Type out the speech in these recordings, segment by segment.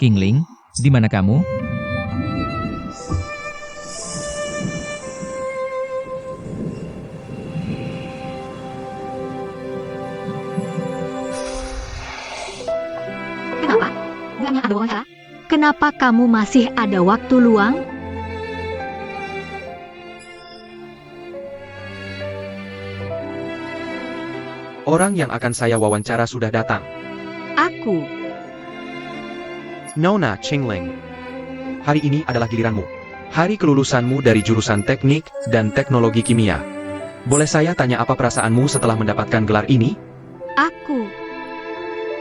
Qingling, di mana kamu? Kenapa? Bukannya ada wawancara? Kenapa kamu masih ada waktu luang? Orang yang akan saya wawancara sudah datang. Aku. Nona Qingling. Hari ini adalah giliranmu. Hari kelulusanmu dari jurusan teknik dan teknologi kimia. Boleh saya tanya apa perasaanmu setelah mendapatkan gelar ini? Aku.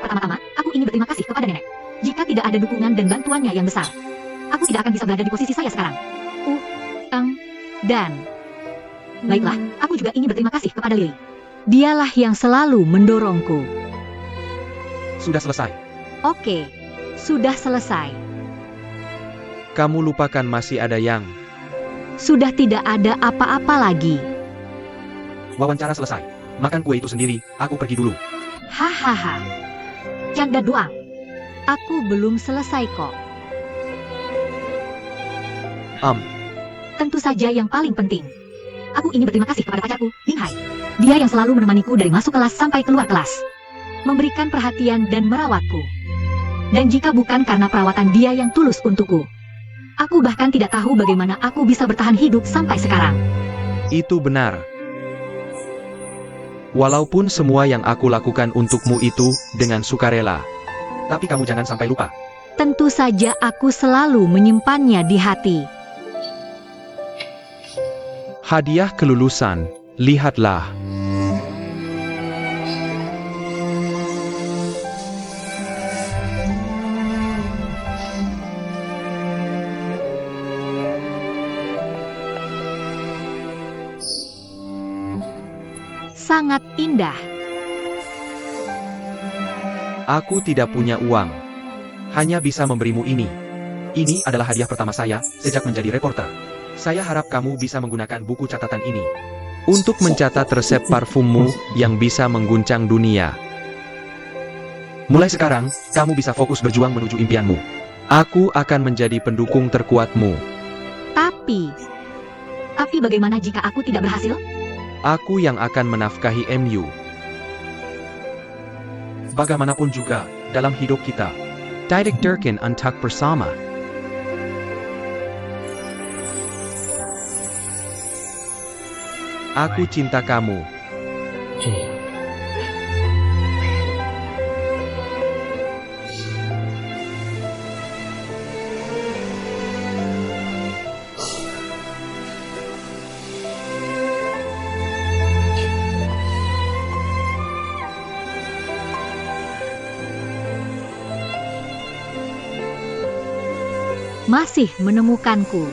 Pertama-tama, aku ingin berterima kasih kepada nenek. Jika tidak ada dukungan dan bantuannya yang besar, aku tidak akan bisa berada di posisi saya sekarang. Dan. Baiklah, aku juga ingin berterima kasih kepada Lily. Dialah yang selalu mendorongku. Sudah selesai. Oke, sudah selesai. Kamu lupakan masih ada yang... Sudah tidak ada apa-apa lagi. Wawancara selesai. Makan kue itu sendiri, aku pergi dulu. Hahaha. Canda doang. Aku belum selesai kok. Tentu saja yang paling penting. Aku ingin berterima kasih kepada pacarku, Dinghai. Dia yang selalu menemaniku dari masuk kelas sampai keluar kelas. Memberikan perhatian dan merawatku. Dan jika bukan karena perawatan dia yang tulus untukku, aku bahkan tidak tahu bagaimana aku bisa bertahan hidup sampai sekarang. Itu benar. Walaupun semua yang aku lakukan untukmu itu dengan sukarela. Tapi kamu jangan sampai lupa. Tentu saja aku selalu menyimpannya di hati. Hadiah kelulusan, lihatlah. Sangat indah. Aku tidak punya uang. Hanya bisa memberimu ini. Ini adalah hadiah pertama saya sejak menjadi reporter. Saya harap kamu bisa menggunakan buku catatan ini untuk mencatat resep parfummu yang bisa mengguncang dunia. Mulai sekarang, kamu bisa fokus berjuang menuju impianmu. Aku akan menjadi pendukung terkuatmu. Tapi bagaimana jika aku tidak berhasil? Aku yang akan menafkahi MU. Bagaimanapun juga, dalam hidup kita, Didik Durkin Untuk bersama. Aku cinta kamu. Masih menemukanku.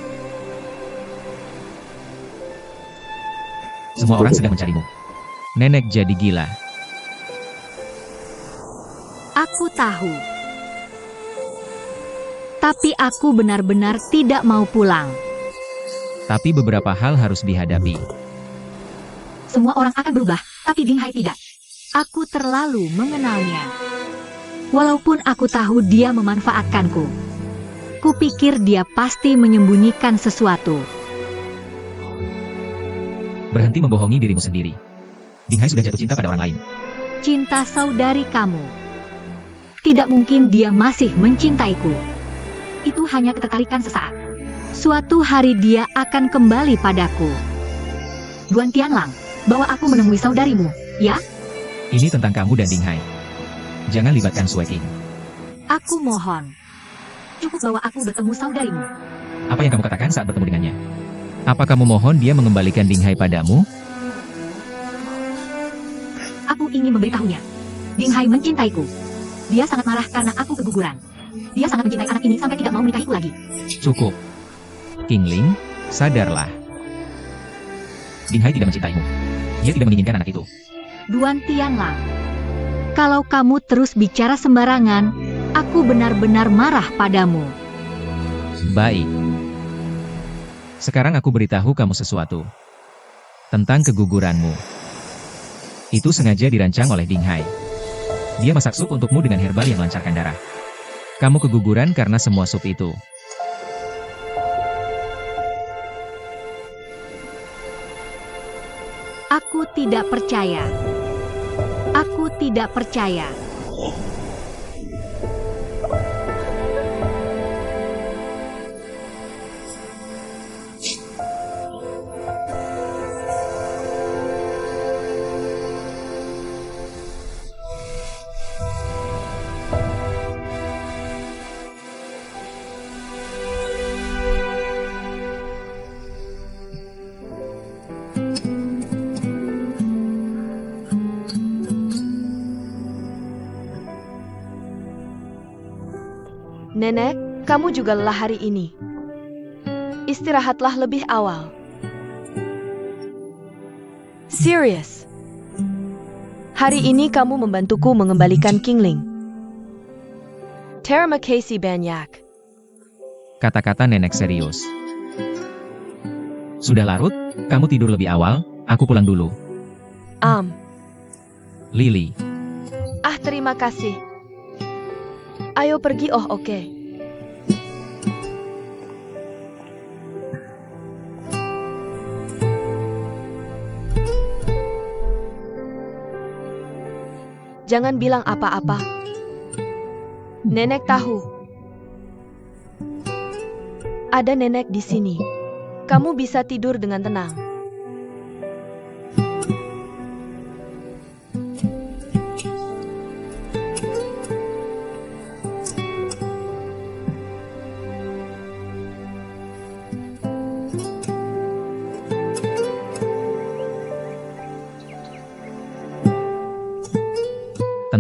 Semua orang sedang mencarimu. Nenek jadi gila. Aku tahu. Tapi aku benar-benar tidak mau pulang. Tapi beberapa hal harus dihadapi. Semua orang akan berubah, tapi Dinghai tidak. Aku terlalu mengenalnya. Walaupun aku tahu dia memanfaatkanku. Kupikir dia pasti menyembunyikan sesuatu. Berhenti membohongi dirimu sendiri. Dinghai sudah jatuh cinta pada orang lain. Cinta saudari kamu. Tidak mungkin dia masih mencintaiku. Itu hanya ketertarikan sesaat. Suatu hari dia akan kembali padaku. Duan Tianlang, bawa aku menemui saudarimu, ya? Ini tentang kamu dan Dinghai. Jangan libatkan Sui King. Aku mohon. Cukup bawa aku bertemu saudarimu. Apa yang kamu katakan saat bertemu dengannya? Apa kamu mohon dia mengembalikan Dinghai padamu? Aku ingin memberitahunya. Dinghai mencintaiku. Dia sangat marah karena aku keguguran. Dia sangat mencintai anak ini sampai tidak mau menikahiku lagi. Cukup. Qingling, sadarlah. Dinghai tidak mencintaimu. Dia tidak menginginkan anak itu. Duan Tianlang. Kalau kamu terus bicara sembarangan, aku benar-benar marah padamu. Baik. Sekarang aku beritahu kamu sesuatu. Tentang keguguranmu. Itu sengaja dirancang oleh Dinghai. Dia masak sup untukmu dengan herbal yang melancarkan darah. Kamu keguguran karena semua sup itu. Aku tidak percaya. Aku tidak percaya. Nenek, kamu juga lelah hari ini. Istirahatlah lebih awal. Serius. Hari ini kamu membantuku mengembalikan Kingling. Terima kasih banyak. Kata-kata nenek serius. Sudah larut, kamu tidur lebih awal, aku pulang dulu. Lily. Terima kasih. Ayo pergi, oke. Jangan bilang apa-apa. Nenek tahu. Ada nenek di sini. Kamu bisa tidur dengan tenang.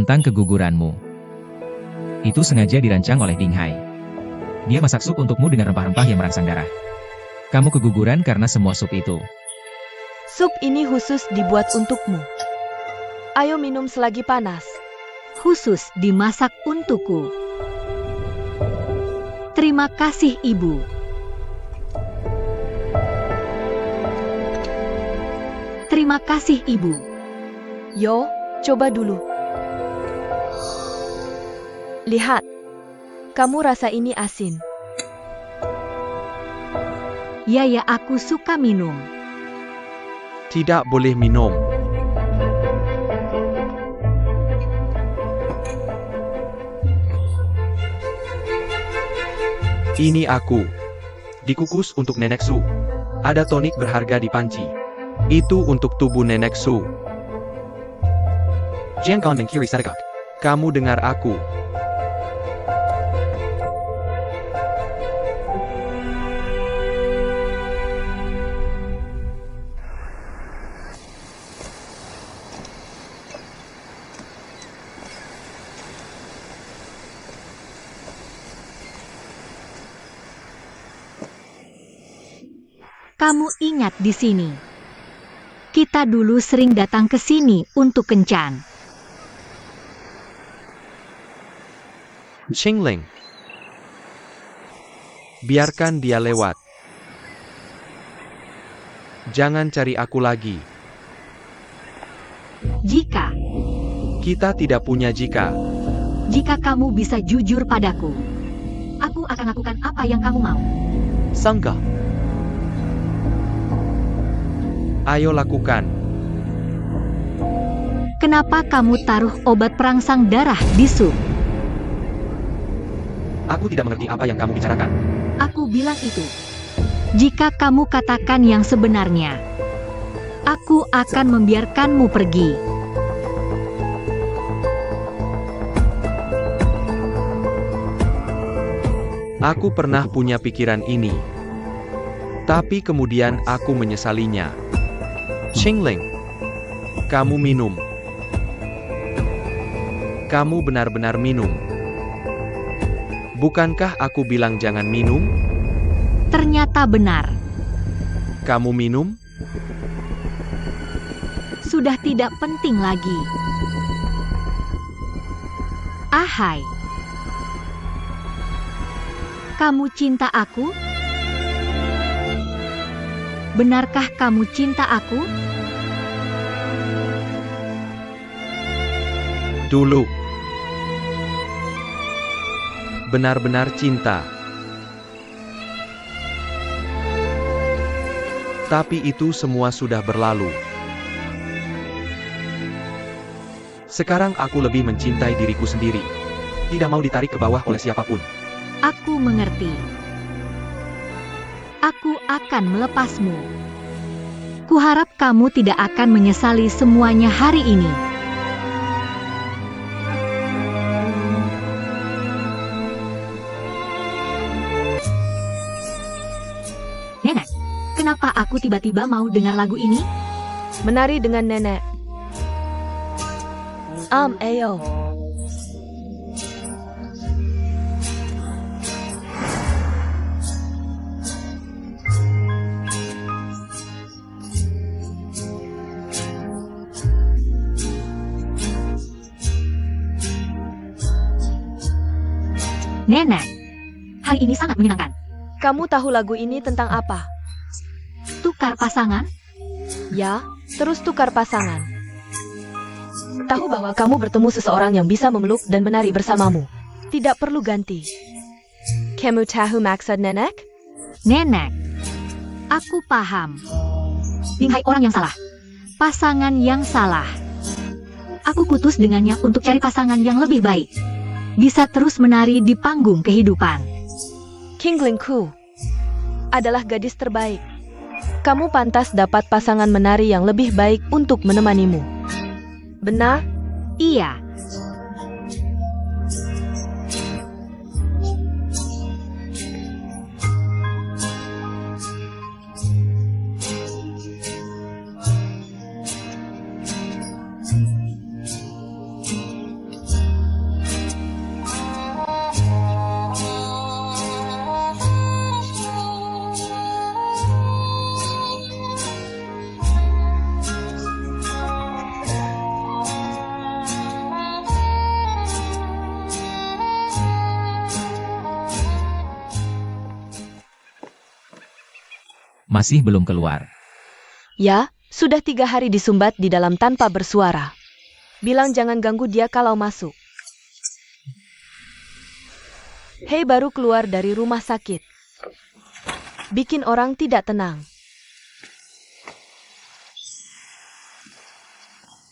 Tentang keguguranmu. Itu sengaja dirancang oleh Ding Hai. Dia masak sup untukmu dengan rempah-rempah yang merangsang darah. Kamu keguguran karena semua sup itu. Sup ini khusus dibuat untukmu. Ayo minum selagi panas. Khusus dimasak untukku. Terima kasih, Ibu. Terima kasih, Ibu. Yo, coba dulu. Lihat. Kamu rasa ini asin. Ya, aku suka minum. Tidak boleh minum. Ini aku. Dikukus untuk Nenek Su. Ada tonik berharga di panci. Itu untuk tubuh Nenek Su. Jangan mengkiri sadakak. Kamu dengar aku. Kamu ingat di sini. Kita dulu sering datang ke sini untuk kencan. Qingling. Biarkan dia lewat. Jangan cari aku lagi. Jika Kita tidak punya jika. kamu bisa jujur padaku, aku akan lakukan apa yang kamu mau. Sangka. Ayo lakukan. Kenapa kamu taruh obat perangsang darah di sup? Aku tidak mengerti apa yang kamu bicarakan. Aku bilang itu. Jika kamu katakan yang sebenarnya, aku akan membiarkanmu pergi. Aku pernah punya pikiran ini. Tapi kemudian aku menyesalinya. Qingling. Kamu minum. Kamu benar-benar minum. Bukankah aku bilang jangan minum? Ternyata benar. Kamu minum? Sudah tidak penting lagi. Ahai. Kamu cinta aku? Benarkah kamu cinta aku? Dulu. benar-benar cinta. Tapi itu semua sudah berlalu. Sekarang aku lebih mencintai diriku sendiri. Tidak mau ditarik ke bawah oleh siapapun. Aku mengerti. Aku akan melepasmu. Kuharap kamu tidak akan menyesali semuanya hari ini. Nenek, kenapa aku tiba-tiba mau dengar lagu ini? Menari dengan nenek. Ayo. Nenek, hari ini sangat menyenangkan. Kamu tahu lagu ini tentang apa? Tukar pasangan? Ya, terus tukar pasangan. Tahu bahwa kamu bertemu seseorang yang bisa memeluk dan menari bersamamu. Tidak perlu ganti. Kamu tahu maksud nenek? Nenek, aku paham. Linghai orang yang salah. Pasangan yang salah. Aku putus dengannya untuk cari pasangan yang lebih baik. Bisa terus menari di panggung kehidupan. Qinglingku adalah gadis terbaik. Kamu pantas dapat pasangan menari yang lebih baik untuk menemanimu. Benar? Iya. Masih belum keluar. Ya, sudah 3 hari disumbat di dalam tanpa bersuara. Bilang jangan ganggu dia kalau masuk. Hei, baru keluar dari rumah sakit. Bikin orang tidak tenang.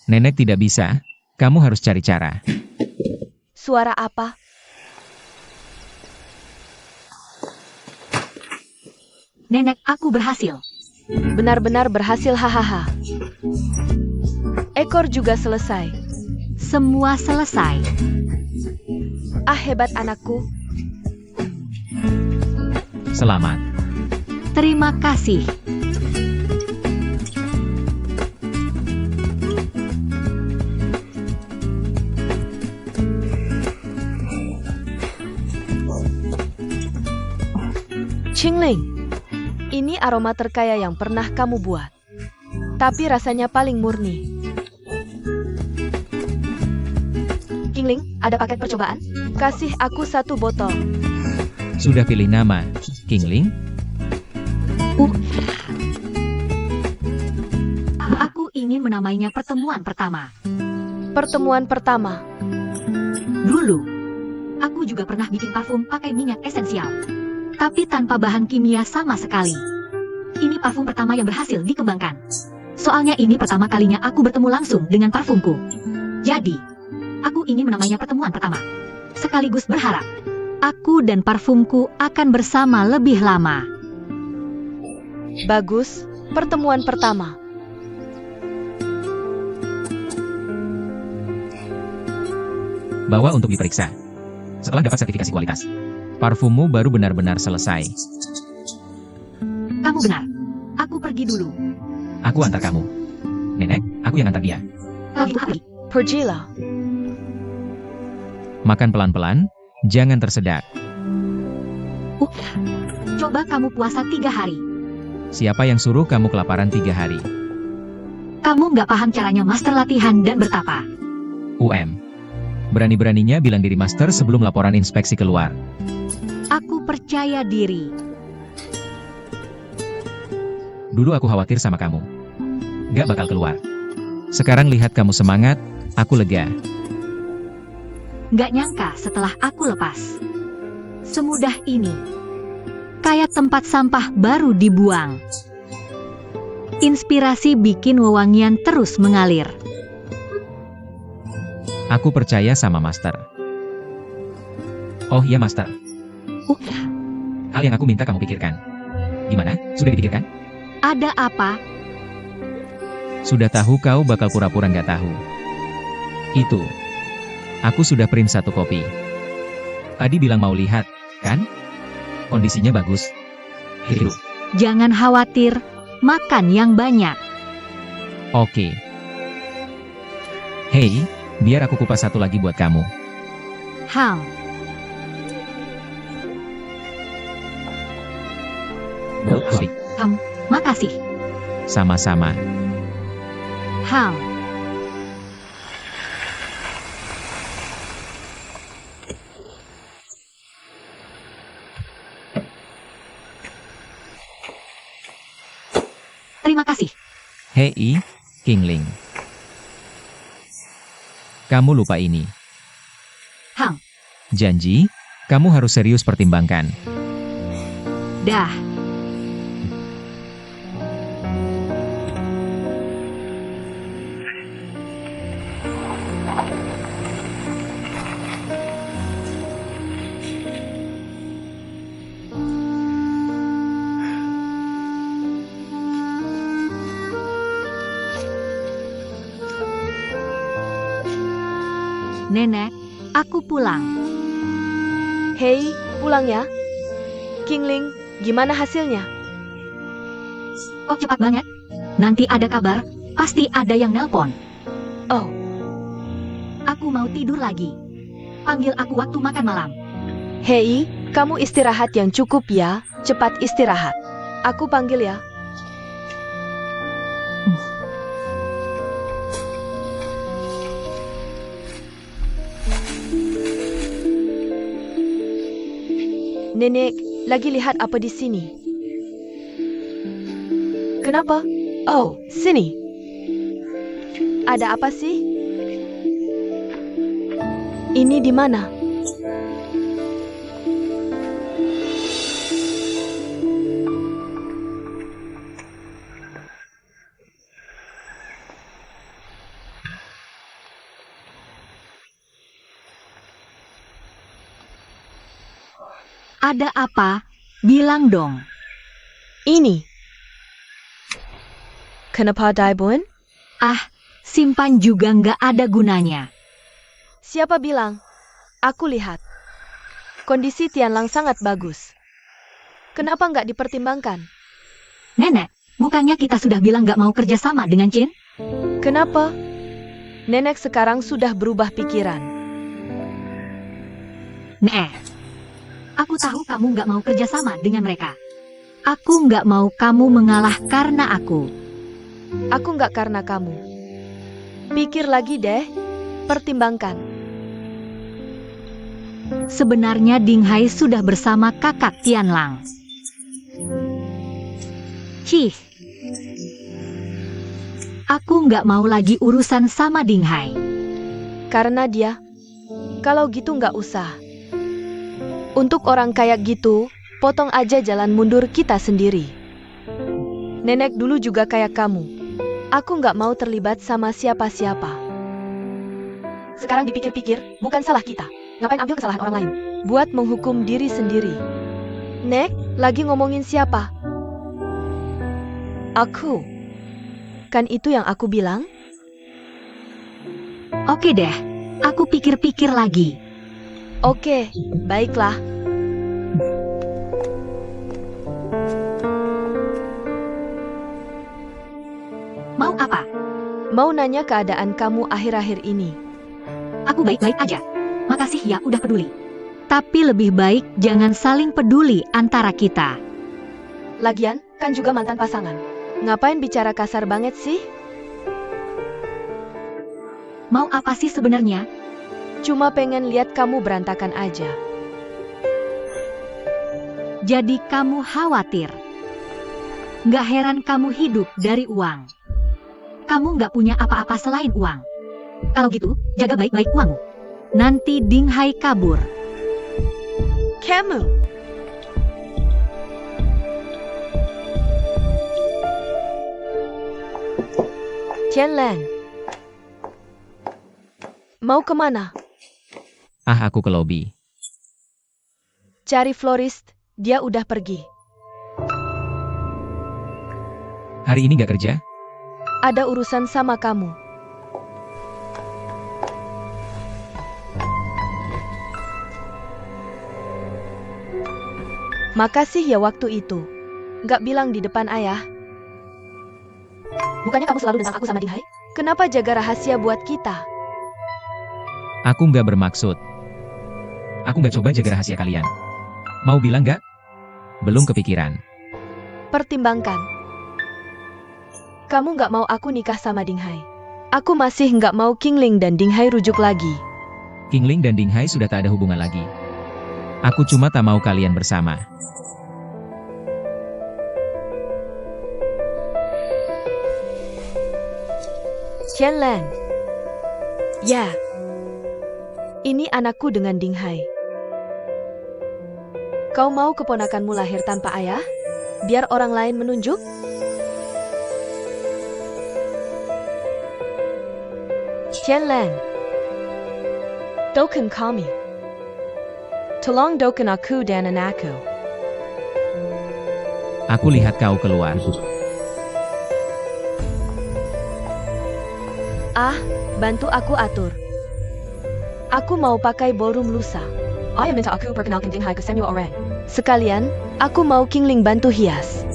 Nenek tidak bisa, kamu harus cari cara. Suara apa? Nenek, aku berhasil. Benar-benar berhasil, hahaha. Ekor juga selesai. Semua selesai. Ah, hebat anakku. Selamat. Terima kasih. Qingling, ini aroma terkaya yang pernah kamu buat. Tapi rasanya paling murni. Qingling, ada paket percobaan? Kasih aku 1 botol. Sudah pilih nama, Qingling? Aku ingin menamainya pertemuan pertama. Pertemuan pertama. Dulu, aku juga pernah bikin parfum pakai minyak esensial. Tapi tanpa bahan kimia sama sekali. Ini parfum pertama yang berhasil dikembangkan. Soalnya ini pertama kalinya aku bertemu langsung dengan parfumku. Jadi, aku ingin menamainya pertemuan pertama. Sekaligus berharap, aku dan parfumku akan bersama lebih lama. Bagus, pertemuan pertama. Bawa untuk diperiksa. Setelah dapat sertifikasi kualitas, parfummu baru benar-benar selesai. Kamu benar. Aku pergi dulu. Aku antar kamu. Nenek, aku yang antar dia. Love you, Happy. Pergilah. Makan pelan-pelan, jangan tersedak. Coba kamu puasa 3 hari. Siapa yang suruh kamu kelaparan 3 hari? Kamu nggak paham caranya master latihan dan bertapa. Berani-beraninya bilang diri master sebelum laporan inspeksi keluar. Aku percaya diri. Dulu aku khawatir sama kamu. Gak bakal keluar. Sekarang lihat kamu semangat, aku lega. Nggak nyangka setelah aku lepas. Semudah ini. Kayak tempat sampah baru dibuang. Inspirasi bikin wewangian terus mengalir. Aku percaya sama Master. Oh iya Master, Udah, hal yang aku minta kamu pikirkan. Gimana? Sudah dipikirkan? ada apa? Sudah tahu kau bakal pura-pura nggak tahu. Itu. Aku sudah print 1 kopi. Tadi bilang mau lihat, kan? Kondisinya bagus. Hiru. Jangan khawatir, makan yang banyak. Oke. Hei, biar aku kupas satu lagi buat kamu. Hal, Baik. makasih. Sama-sama. Hal, terima kasih. Hei, Kingling. Kamu lupa ini. Hal, Janji, kamu harus serius pertimbangkan. dah. Nenek, aku pulang. Hei, pulang ya. Kingling, gimana hasilnya? Kok cepat banget? Nanti ada kabar, pasti ada yang nelpon. Oh, Aku mau tidur lagi. Panggil aku waktu makan malam. hei, kamu istirahat yang cukup ya. Cepat istirahat. Aku panggil ya. Nenek, lagi lihat apa di sini? Kenapa? Oh, sini. Ada apa sih? Ini di mana? Ada apa? Bilang dong. Ini. Kenapa Daibun? Ah, simpan juga nggak ada gunanya. Siapa bilang? Aku lihat. Kondisi Tianlang sangat bagus. Kenapa nggak dipertimbangkan? Nenek, bukannya kita sudah bilang nggak mau kerja sama dengan Chin? Kenapa? Nenek sekarang sudah berubah pikiran. Nek, aku tahu kamu nggak mau kerja sama dengan mereka. Aku nggak mau kamu mengalah karena aku. Aku nggak karena kamu. Pikir lagi deh. Pertimbangkan. Sebenarnya Ding Hai sudah bersama kakak Tianlang. Cih. Aku nggak mau lagi urusan sama Ding Hai. Karena dia. Kalau gitu nggak usah. Untuk orang kayak gitu, potong aja jalan mundur kita sendiri. Nenek dulu juga kayak kamu. Aku nggak mau terlibat sama siapa-siapa. Sekarang dipikir-pikir, bukan salah kita. Ngapain ambil kesalahan orang lain? Buat menghukum diri sendiri. Nek, lagi ngomongin siapa? Aku. Kan itu yang aku bilang? Oke deh, aku pikir-pikir lagi. Oke, baiklah. Mau apa? Mau nanya keadaan kamu akhir-akhir ini. Aku baik-baik aja. Makasih ya udah peduli. Tapi lebih baik jangan saling peduli antara kita. Lagian, kan juga mantan pasangan. Ngapain bicara kasar banget sih? Mau apa sih sebenarnya? Cuma pengen lihat kamu berantakan aja. Jadi kamu khawatir. Nggak heran kamu hidup dari uang. Kamu nggak punya apa-apa selain uang. Kalau gitu, jaga baik-baik uangmu. Nanti Ding Hai kabur. Kamu. Tianlan. Mau kemana? Aku ke lobi. Cari florist, dia udah pergi. Hari ini gak kerja? Ada urusan sama kamu. Makasih ya waktu itu. Gak bilang di depan ayah. Bukannya kamu selalu tentang aku sama Dinghai? Kenapa jaga rahasia buat kita? Aku nggak bermaksud. Aku nggak coba jaga rahasia kalian. Mau bilang nggak? Belum kepikiran. Pertimbangkan. Kamu nggak mau aku nikah sama Dinghai. Aku masih nggak mau Qingling dan Dinghai rujuk lagi. Qingling dan Dinghai sudah tak ada hubungan lagi. Aku cuma tak mau kalian bersama. Tianlan. Ya. Ini anakku dengan Dinghai. Kau mau keponakanmu lahir tanpa ayah? Biar orang lain menunjuk? Tianlan. Doken kami. Tolong doken aku dan anakku. Aku lihat kau keluar. Bantu aku atur. Aku mau pakai ballroom lusa. Ayah minta aku perkenalkan Dinghai ke semua orang. Sekalian, aku mau Qingling bantu hias.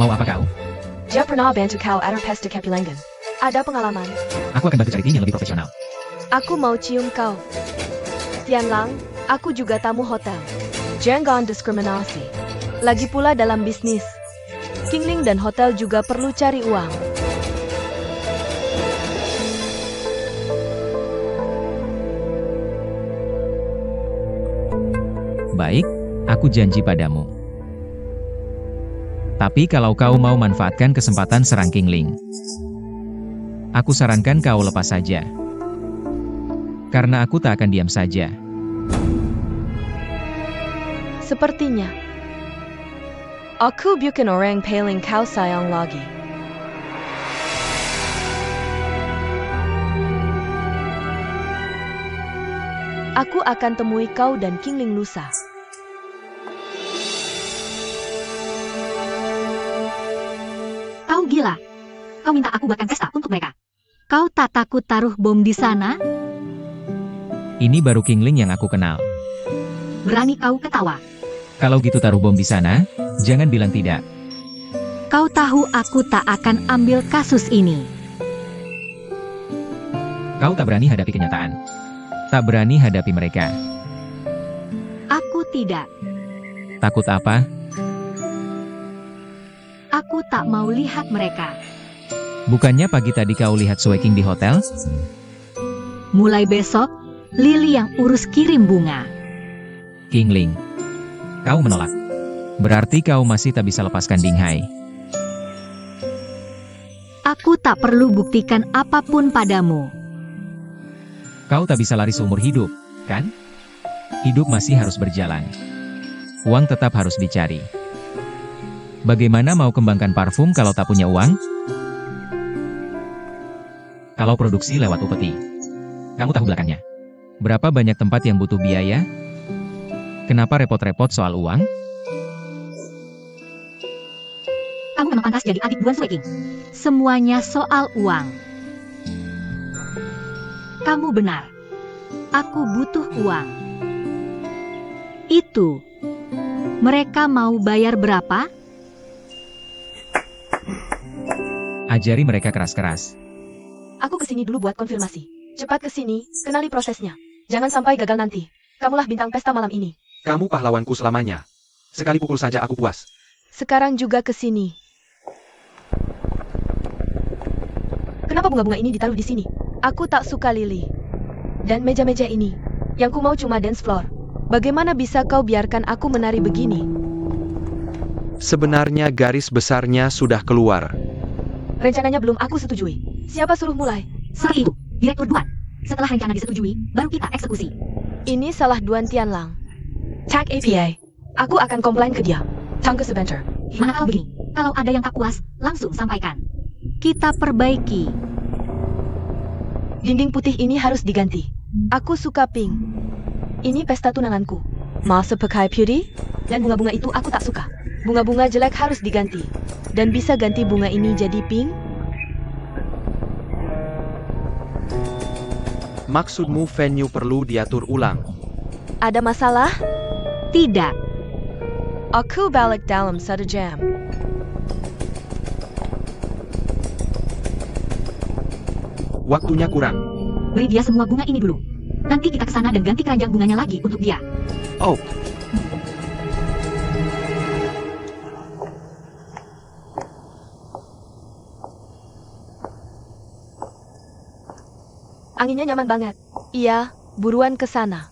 Mau apa kau? Dia pernah bantu kau atur pesta Kepilangan. Ada pengalaman. Aku akan bantu cari tim yang lebih profesional. Aku mau cium kau. Tianlang, aku juga tamu hotel. Jangan diskriminasi. Lagi pula dalam bisnis. Qingling dan hotel juga perlu cari uang. Baik, aku janji padamu. Tapi kalau kau mau manfaatkan kesempatan serang Qingling, aku sarankan kau lepas saja. Karena aku tak akan diam saja. Sepertinya. Aku bukan orang paling kau sayang lagi. Aku akan temui kau dan Qingling lusa. Kau gila. Kau minta aku buatkan pesta untuk mereka. Kau tak takut taruh bom di sana? Ini baru Qingling yang aku kenal. Berani kau ketawa. Kalau gitu taruh bom di sana, jangan bilang tidak. Kau tahu aku tak akan ambil kasus ini. Kau tak berani hadapi kenyataan. Tak berani hadapi mereka. Aku tidak. Takut apa? Aku tak mau lihat mereka. Bukannya pagi tadi kau lihat Sweking di hotel? Mulai besok, Lily yang urus kirim bunga. Qingling, kau menolak. Berarti kau masih tak bisa lepaskan Dinghai. Aku tak perlu buktikan apapun padamu. Kau tak bisa lari seumur hidup, kan? Hidup masih harus berjalan. Uang tetap harus dicari. Bagaimana mau kembangkan parfum kalau tak punya uang? Kalau produksi lewat upeti, kamu tahu belakangnya. Berapa banyak tempat yang butuh biaya? Kenapa repot-repot soal uang? Kamu memang pantas jadi adik Buan Sweking. Semuanya soal uang. Kamu benar. Aku butuh uang. Itu. Mereka mau bayar berapa? Ajari mereka keras-keras. Aku kesini dulu buat konfirmasi. Cepat kesini, kenali prosesnya. Jangan sampai gagal nanti. Kamulah bintang pesta malam ini. Kamu pahlawanku selamanya. Sekali pukul saja aku puas. Sekarang juga kesini. Kenapa bunga-bunga ini ditaruh di sini? Aku tak suka lili. Dan meja-meja ini. Yang ku mau cuma dance floor. Bagaimana bisa kau biarkan aku menari begini? Sebenarnya garis besarnya sudah keluar. Rencananya belum aku setujui. Siapa suruh mulai? Seperti itu, Direktur Duan. Setelah rencana disetujui, baru kita eksekusi. Ini salah Duan Tianlang. Tag APA. Aku akan komplain ke dia. Tunggu sebentar. Gimana kalau begini? Kalau ada yang tak puas, langsung sampaikan. Kita perbaiki. Dinding putih ini harus diganti. Aku suka pink. Ini pesta tunanganku. Masa pakai putih? Dan bunga-bunga itu aku tak suka. Bunga-bunga jelek harus diganti. Dan bisa ganti bunga ini jadi pink? Maksudmu venue perlu diatur ulang? Ada masalah? Tidak. Aku balik dalam 1 jam. Waktunya kurang. Beri dia semua bunga ini dulu. Nanti kita kesana dan ganti keranjang bunganya lagi untuk dia. Oh, Anginnya nyaman banget. Iya, buruan ke sana.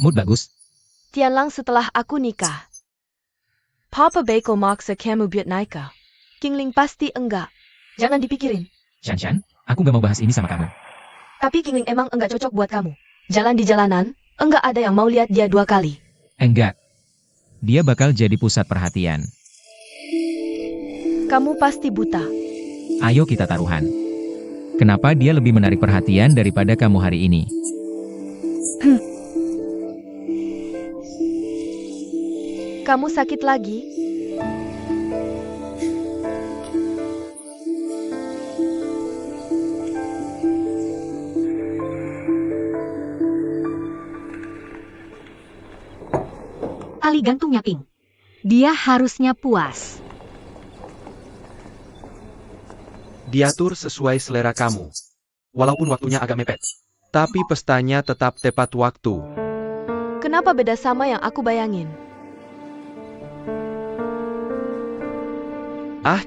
Mood bagus. Tianlang setelah aku nikah. Papa Beko maksa kamu buat nikah. Kingling pasti enggak. Jangan dipikirin. Shan, aku gak mau bahas ini sama kamu. Tapi Kingling emang enggak cocok buat kamu. Jalan di jalanan, enggak ada yang mau lihat dia 2 kali. Enggak. Dia bakal jadi pusat perhatian. Kamu pasti buta. Ayo kita taruhan. Kenapa dia lebih menarik perhatian daripada kamu hari ini? Kamu sakit lagi? Tali gantungnya pink. Dia harusnya puas. diatur sesuai selera kamu. Walaupun waktunya agak mepet. Tapi pestanya tetap tepat waktu. Kenapa beda sama yang aku bayangin?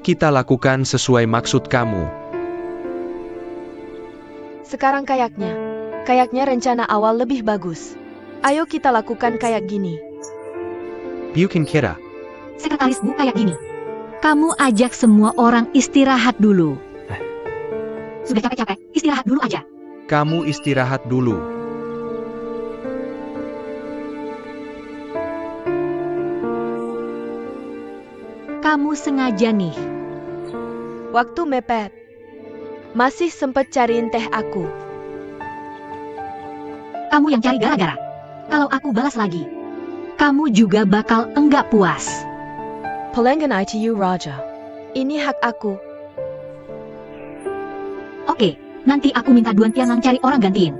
Kita lakukan sesuai maksud kamu. Sekarang kayaknya rencana awal lebih bagus. Ayo kita lakukan kayak gini. Bukan kira. Sekretaris Bu kayak gini. Kamu ajak semua orang istirahat dulu. Sudah capek-capek, istirahat dulu aja. Kamu istirahat dulu. Kamu sengaja nih. Waktu mepet. Masih sempet cariin teh aku. Kamu yang cari gara-gara. Kalau aku balas lagi, kamu juga bakal enggak puas. Pelanggan ITU Raja. Ini hak aku. Oke, nanti aku minta Duan Tianlang cari orang gantiin.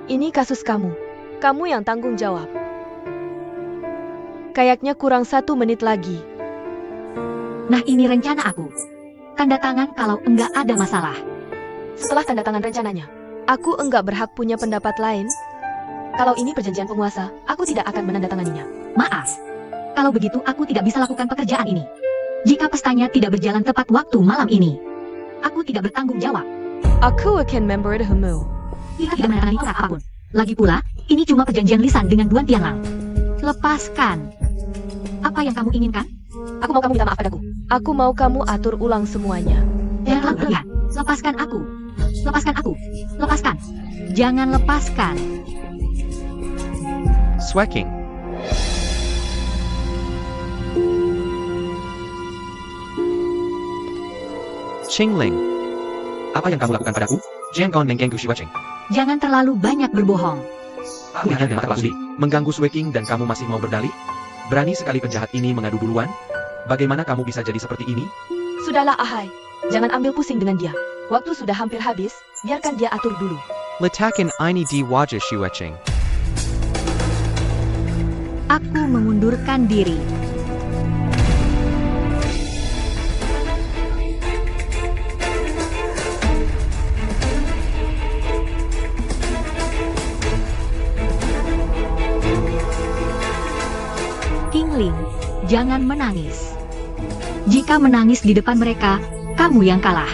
Ini kasus kamu. Kamu yang tanggung jawab. Kayaknya kurang 1 menit lagi. Nah ini rencana aku. Tanda tangan kalau enggak ada masalah. Setelah tanda tangan rencananya, aku enggak berhak punya pendapat lain. Kalau ini perjanjian penguasa, aku tidak akan menandatanganinya. Maaf. Kalau begitu aku tidak bisa lakukan pekerjaan ini. Jika pestanya tidak berjalan tepat waktu malam ini, aku tidak bertanggung jawab. Aku akan memberitahumu. Kita tidak menandatangani kontrak apapun. Lagi pula, ini cuma perjanjian lisan dengan Duan Tianlang. Lepaskan. Apa yang kamu inginkan? Aku mau kamu minta maaf padaku. Aku mau kamu atur ulang semuanya. Jangan berlebihan. Lepaskan aku. Lepaskan aku. Lepaskan. Jangan lepaskan. Swacking. Qingling. Apa yang kamu lakukan padaku? Jangan mengganggu Swacking. Jangan terlalu banyak berbohong. Aku hanya dengan mata palsu mengganggu Swacking dan kamu masih mau berdalih? Berani sekali penjahat ini mengadu duluan? Bagaimana kamu bisa jadi seperti ini? Sudahlah Ahai. Jangan ambil pusing dengan dia. Waktu sudah hampir habis, biarkan dia atur dulu. Letakan ini di wajah Shueching. Aku mengundurkan diri. jangan menangis. Jika menangis di depan mereka, kamu yang kalah.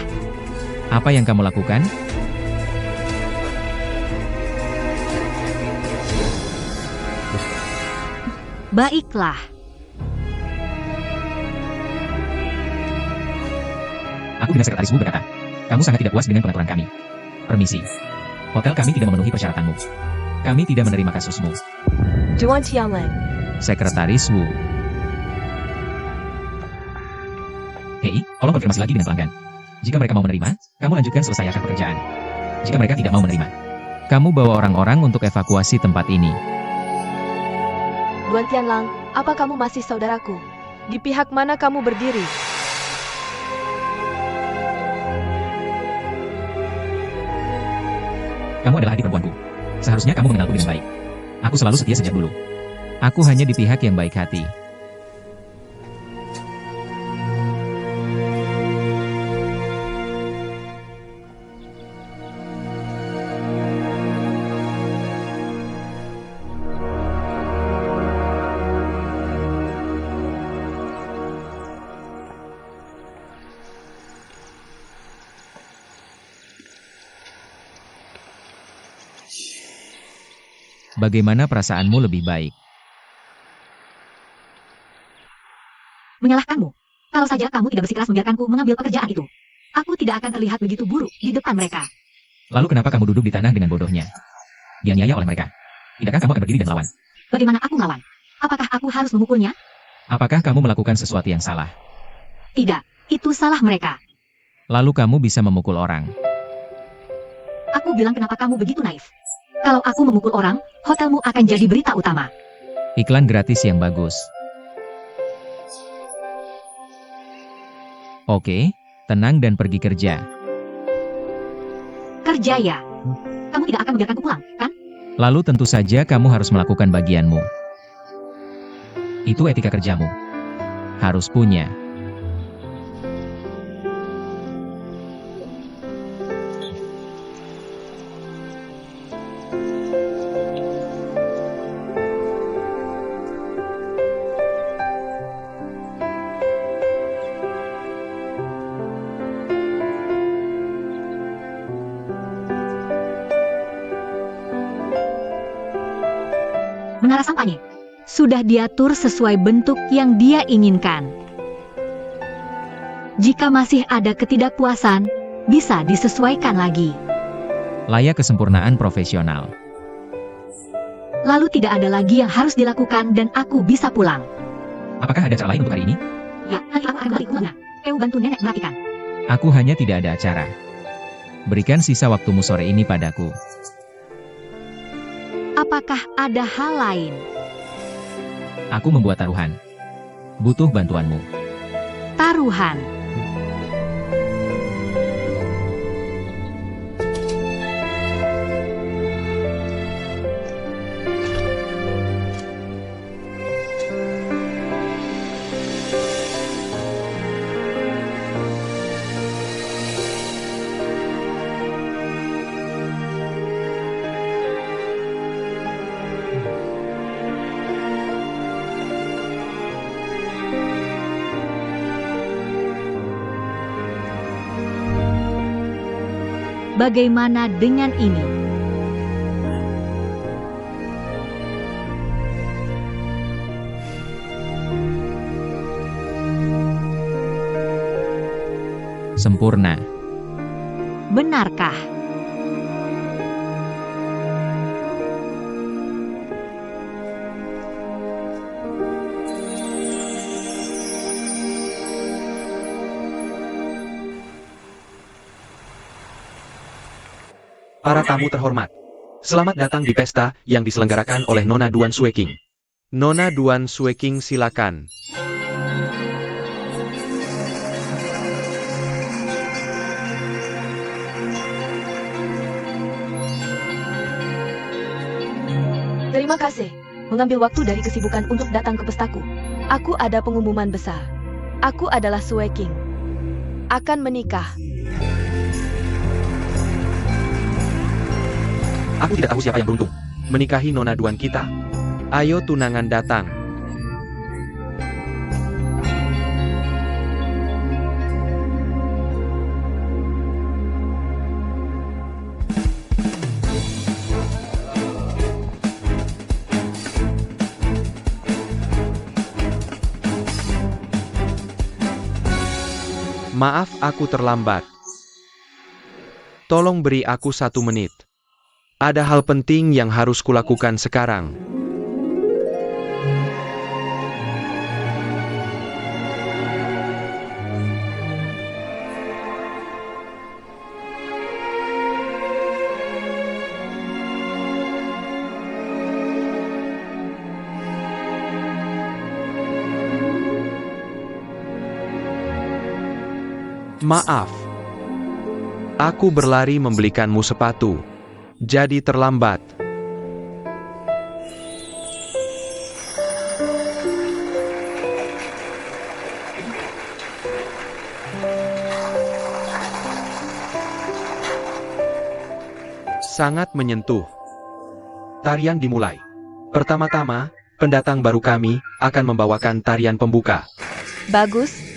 Apa yang kamu lakukan? Baiklah. Aku dengan sekretaris Wu berkata, kamu sangat tidak puas dengan pengaturan kami. Permisi. Hotel kami tidak memenuhi persyaratanmu. Kami tidak menerima kasusmu. Duan Tianleng. Sekretaris Wu. Hei, tolong konfirmasi lagi dengan pelanggan. Jika mereka mau menerima, kamu lanjutkan selesaikan pekerjaan. Jika mereka tidak mau menerima, kamu bawa orang-orang untuk evakuasi tempat ini. Duan Tianlang, apa kamu masih saudaraku? Di pihak mana kamu berdiri? Kamu adalah adik perempuanku. Seharusnya kamu mengenalku dengan baik. Aku selalu setia sejak dulu. Aku hanya di pihak yang baik hati. Bagaimana perasaanmu lebih baik? Menyalahkanmu. Kalau saja kamu tidak bersikeras membiarkanku mengambil pekerjaan itu, aku tidak akan terlihat begitu buruk di depan mereka. Lalu kenapa kamu duduk di tanah dengan bodohnya? Dianiaya oleh mereka. Tidakkah kamu akan berdiri dan melawan? Bagaimana aku melawan? Apakah aku harus memukulnya? Apakah kamu melakukan sesuatu yang salah? Tidak, itu salah mereka. Lalu kamu bisa memukul orang. Aku bilang kenapa kamu begitu naif. Kalau aku memukul orang, hotelmu akan jadi berita utama. Iklan gratis yang bagus. Oke, tenang dan pergi kerja. Kerja ya. Kamu tidak akan membiarkanku pulang, kan? Lalu tentu saja kamu harus melakukan bagianmu. Itu etika kerjamu. Harus punya. Menara sampahnya sudah diatur sesuai bentuk yang dia inginkan. Jika masih ada ketidakpuasan, bisa disesuaikan lagi. Layak kesempurnaan profesional. Lalu tidak ada lagi yang harus dilakukan dan aku bisa pulang. Apakah ada cara lain untuk hari ini? Ya, nanti aku akan balik ke rumah. Kau bantu nenek merapikan. Aku hanya tidak ada acara. Berikan sisa waktumu sore ini padaku. Apakah ada hal lain? Aku membuat taruhan. Butuh bantuanmu. Taruhan. Bagaimana dengan ini? Sempurna. Benarkah? Para tamu terhormat, selamat datang di pesta yang diselenggarakan oleh Nona Duan Sueking. Nona Duan Sueking, silakan. Terima kasih, mengambil waktu dari kesibukan untuk datang ke pestaku. Aku ada pengumuman besar. Aku adalah Sue King. Akan menikah. Aku tidak tahu siapa yang beruntung menikahi Nona Duan kita. Ayo tunangan datang. Maaf aku terlambat. Tolong beri aku 1 menit. Ada hal penting yang harus kulakukan sekarang. Maaf. Aku berlari membelikanmu sepatu. Jadi terlambat. Sangat menyentuh. Tarian dimulai. Pertama-tama, pendatang baru kami akan membawakan tarian pembuka. Bagus.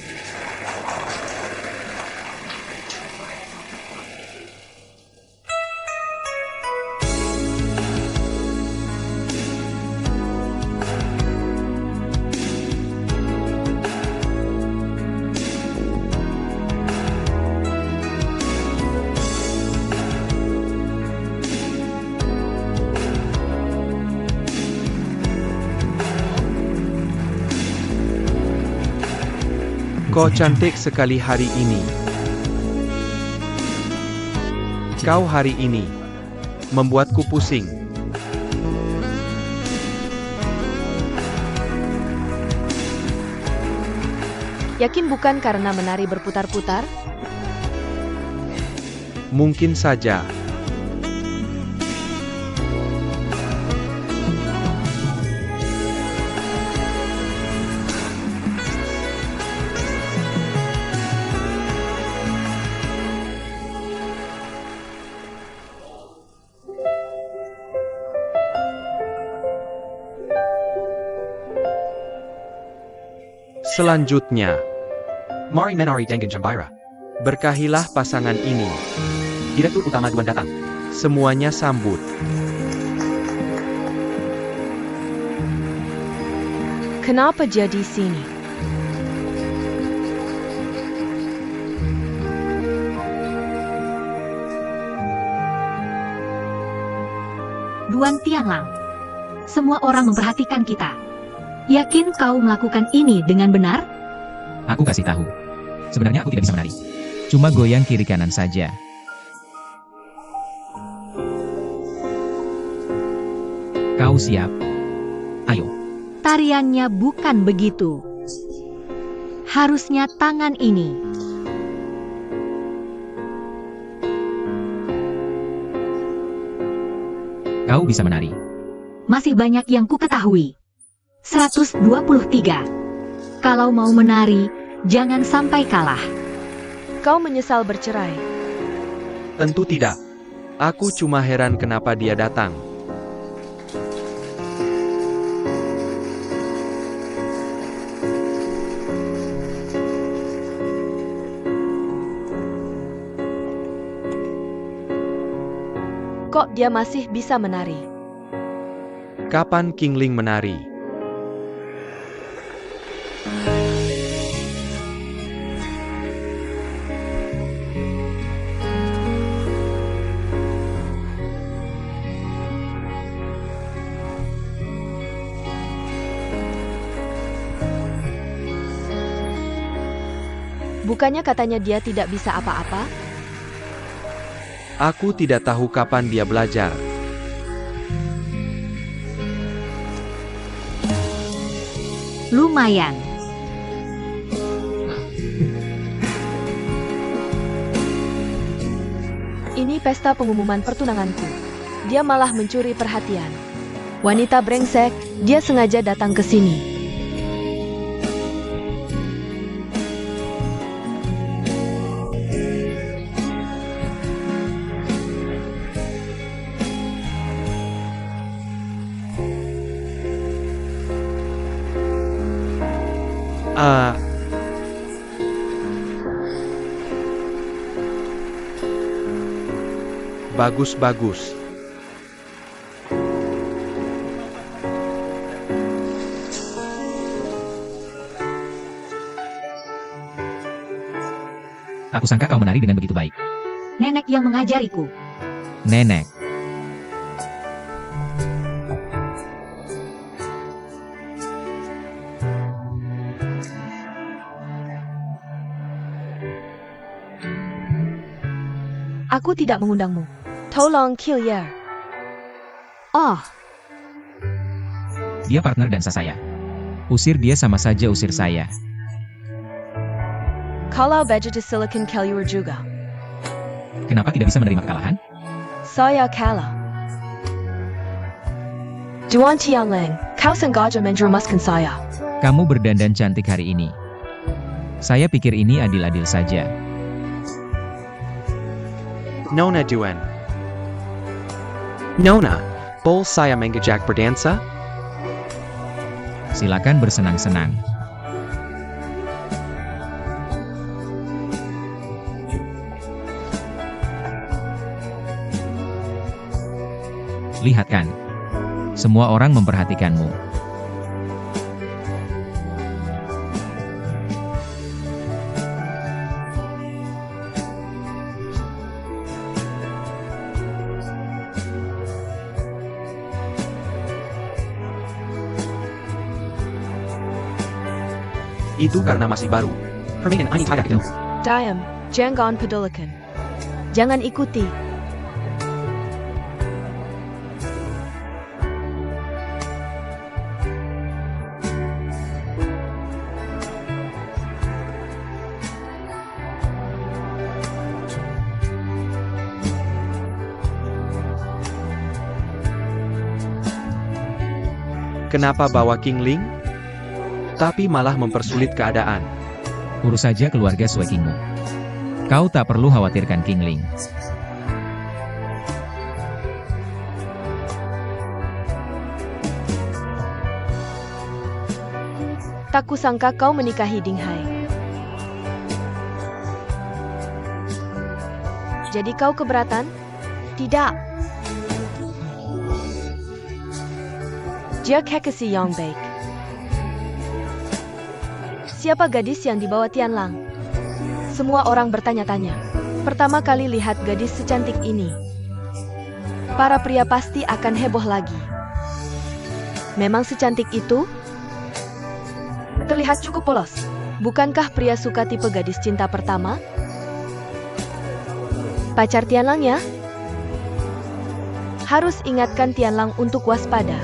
Kau cantik sekali hari ini. Kau hari ini membuatku pusing. Yakin bukan karena menari berputar-putar? Mungkin saja. Selanjutnya, Mari menari dengan gembira. berkahilah pasangan ini. Direktur utama duluan datang. Semuanya sambut. Kenapa jadi sini? Duan Tianlang. Semua orang memperhatikan kita. Yakin kau melakukan ini dengan benar? Aku kasih tahu. Sebenarnya aku tidak bisa menari. Cuma goyang kiri kanan saja. Kau siap? Ayo. Tariannya bukan begitu. Harusnya tangan ini. Kau bisa menari. Masih banyak yang ku ketahui. 123. Kalau mau menari, jangan sampai kalah. Kau menyesal bercerai. Tentu tidak. Aku cuma heran kenapa dia datang. Kok dia masih bisa menari? Kapan Kingling menari? Bukannya katanya dia tidak bisa apa-apa? Aku tidak tahu kapan dia belajar. Lumayan. Ini pesta pengumuman pertunanganku. Dia malah mencuri perhatian. Wanita brengsek, dia sengaja datang ke sini. Bagus-bagus. Aku sangka kau menari dengan begitu baik. Nenek yang mengajariku. Nenek. Aku tidak mengundangmu. Tolong kill ya. Oh, Dia partner dansa saya. Usir dia sama saja usir saya. Kalau Vegeta Silicon Kaluar juga. Kenapa tidak bisa menerima kekalahan? Saya kalah. Juan Tianlang, kau sengaja menjerumuskan saya. Kamu berdandan cantik hari ini. Saya pikir ini adil-adil saja. Nona Duan. Nona, bol saya mengajak berdansa? Silakan bersenang-senang. Lihat kan, semua orang memperhatikanmu. Itu karena masih baru. Permainan ini tidak itu. Diam, jangan pedulikan. Jangan ikuti. Kenapa bawa King Ling? Tapi malah mempersulit keadaan. Urus saja keluarga Sue Kingmu. Kau tak perlu khawatirkan King Ling. Tak kusangka kau menikahi Ding Hai. Jadi kau keberatan? Tidak. Dia kekasih yang baik. Siapa gadis yang dibawa Tianlang? Semua orang bertanya-tanya. Pertama kali lihat gadis secantik ini. Para pria pasti akan heboh lagi. Memang secantik itu? Terlihat cukup polos. Bukankah pria suka tipe gadis cinta pertama? Pacar Tianlang ya? Harus ingatkan Tianlang untuk waspada.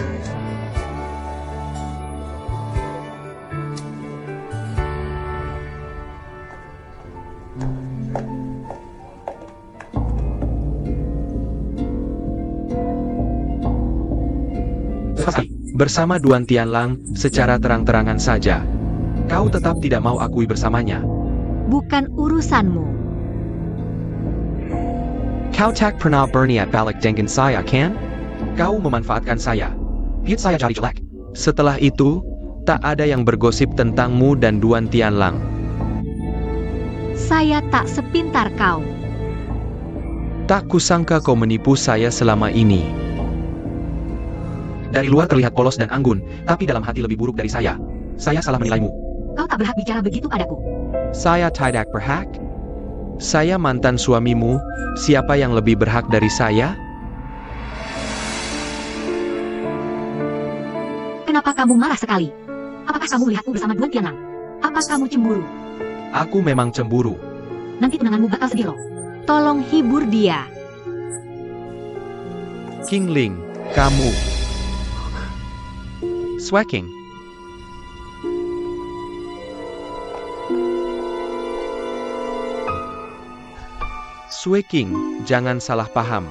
Bersama Duan Tianlang, secara terang-terangan saja. Kau tetap tidak mau akui bersamanya. bukan urusanmu. Kau tak pernah berniat balik dengan saya kan? Kau memanfaatkan saya. Biar saya jadi jelek. Setelah itu, tak ada yang bergosip tentangmu dan Duan Tianlang. Saya tak sepintar kau. Tak kusangka kau menipu saya selama ini. Dari luar terlihat polos dan anggun, tapi dalam hati lebih buruk dari saya. Saya salah menilaimu. Kau tak berhak bicara begitu padaku. Saya tidak berhak. Saya mantan suamimu, siapa yang lebih berhak dari saya? Kenapa kamu marah sekali? Apakah kamu melihatku bersama Duan Tianlang? Apa kamu cemburu? Aku memang cemburu. Nanti tunanganmu bakal sedih loh. Tolong hibur dia. King Ling, kamu. Sweking. Sue King, jangan salah paham.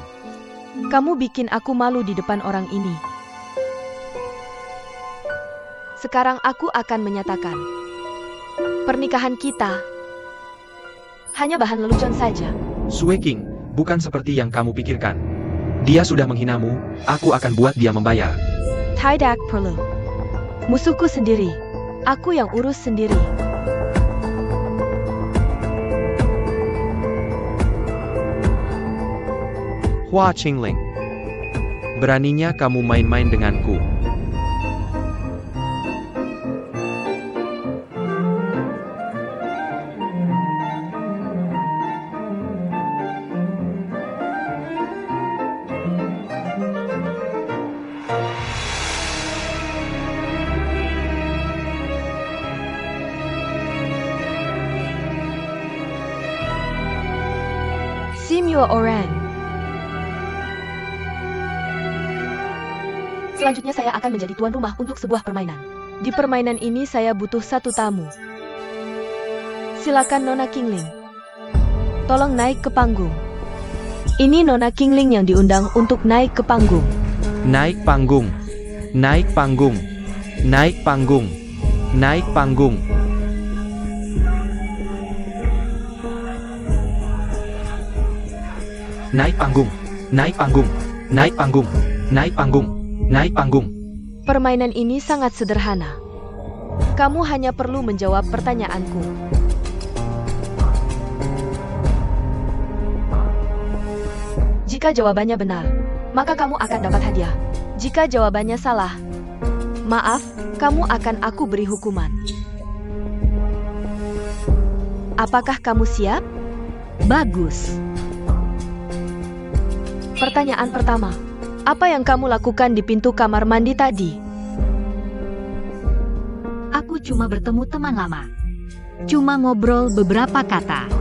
Kamu bikin aku malu di depan orang ini. Sekarang aku akan menyatakan. Pernikahan kita hanya bahan lelucon saja. Sue King, bukan seperti yang kamu pikirkan. Dia sudah menghinamu, aku akan buat dia membayar. Tidak perlu. Musuhku sendiri. Aku yang urus sendiri. Hua Qingling. Beraninya kamu main-main denganku. Jimyo Oran. Selanjutnya saya akan menjadi tuan rumah untuk sebuah permainan. Di permainan ini saya butuh satu tamu. Silakan Nona Kingling. Tolong naik ke panggung. Ini Nona Kingling yang diundang untuk naik ke panggung. Naik panggung. Naik panggung. Naik panggung. Naik panggung. Naik panggung. Naik panggung. Naik panggung. Naik panggung. Naik panggung. Permainan ini sangat sederhana. Kamu hanya perlu menjawab pertanyaanku. Jika jawabannya benar, maka kamu akan dapat hadiah. Jika jawabannya salah, maaf, kamu akan aku beri hukuman. Apakah kamu siap? Bagus. Pertanyaan pertama. Apa yang kamu lakukan di pintu kamar mandi tadi? Aku cuma bertemu teman lama. Cuma ngobrol beberapa kata.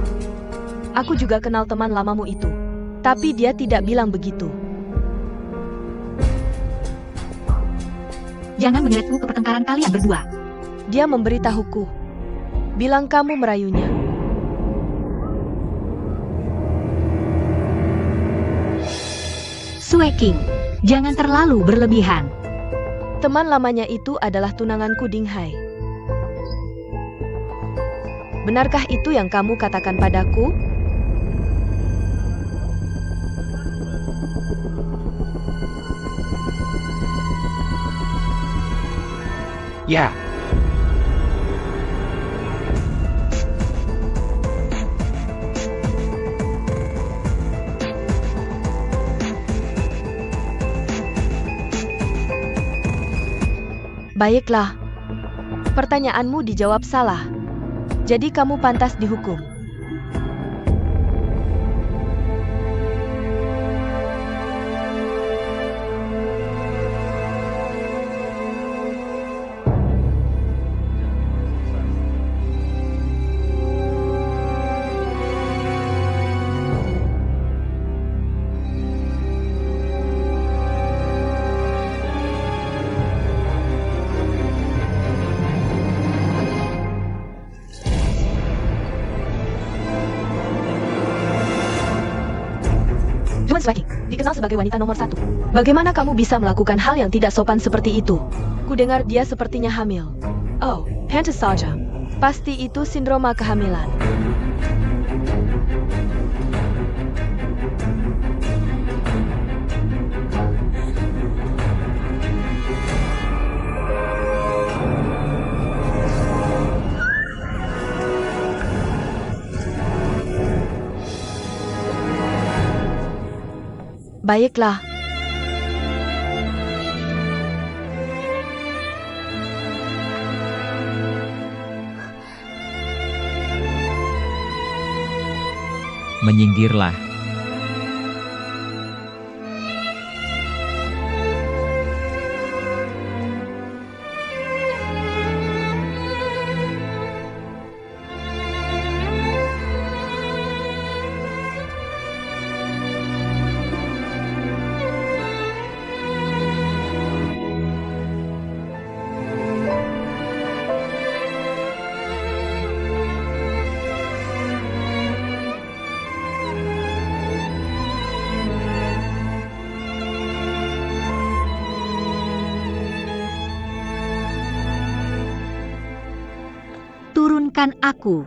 Aku juga kenal teman lamamu itu. Tapi dia tidak bilang begitu. Jangan menyeretku ke pertengkaran kalian berdua. Dia memberitahuku. Bilang kamu merayunya. Sueking, jangan terlalu berlebihan. Teman lamanya itu adalah tunanganku Dinghai. Benarkah itu yang kamu katakan padaku? Ya. Baiklah. Pertanyaanmu dijawab salah. Jadi kamu pantas dihukum. Juan Swaking, dikenal sebagai wanita nomor 1. Bagaimana kamu bisa melakukan hal yang tidak sopan seperti itu? Kudengar dia sepertinya hamil. Oh, pantas saja. Pasti itu sindroma kehamilan. Baiklah. Menyinggirlah. Turunkan aku.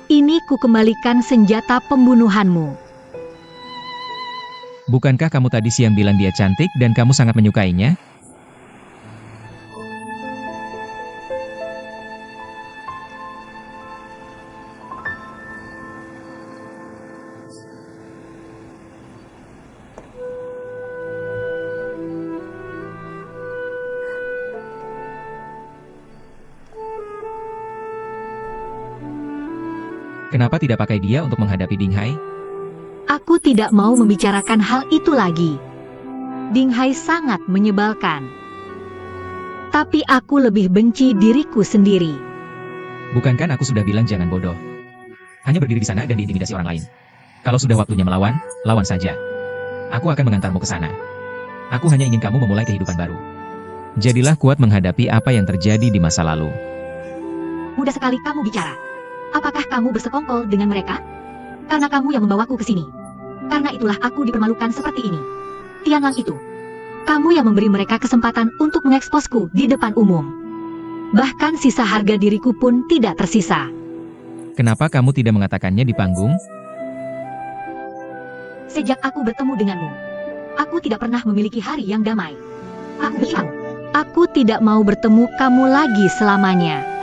Ini kukembalikan senjata pembunuhanmu. Bukankah kamu tadi siang bilang dia cantik dan kamu sangat menyukainya? Kenapa tidak pakai dia untuk menghadapi Dinghai? Aku tidak mau membicarakan hal itu lagi. Ding Hai sangat menyebalkan. Tapi aku lebih benci diriku sendiri. Bukankah aku sudah bilang jangan bodoh? Hanya berdiri di sana dan diintimidasi orang lain. Kalau sudah waktunya melawan, lawan saja. Aku akan mengantarmu ke sana. Aku hanya ingin kamu memulai kehidupan baru. Jadilah kuat menghadapi apa yang terjadi di masa lalu. Mudah sekali kamu bicara. Apakah kamu bersekongkol dengan mereka? Karena kamu yang membawaku ke sini. Karena itulah aku dipermalukan seperti ini. Tianlang itu. Kamu yang memberi mereka kesempatan untuk mengeksposku di depan umum. Bahkan sisa harga diriku pun tidak tersisa. Kenapa kamu tidak mengatakannya di panggung? Sejak aku bertemu denganmu, aku tidak pernah memiliki hari yang damai. Aku bilang, aku tidak mau bertemu kamu lagi selamanya.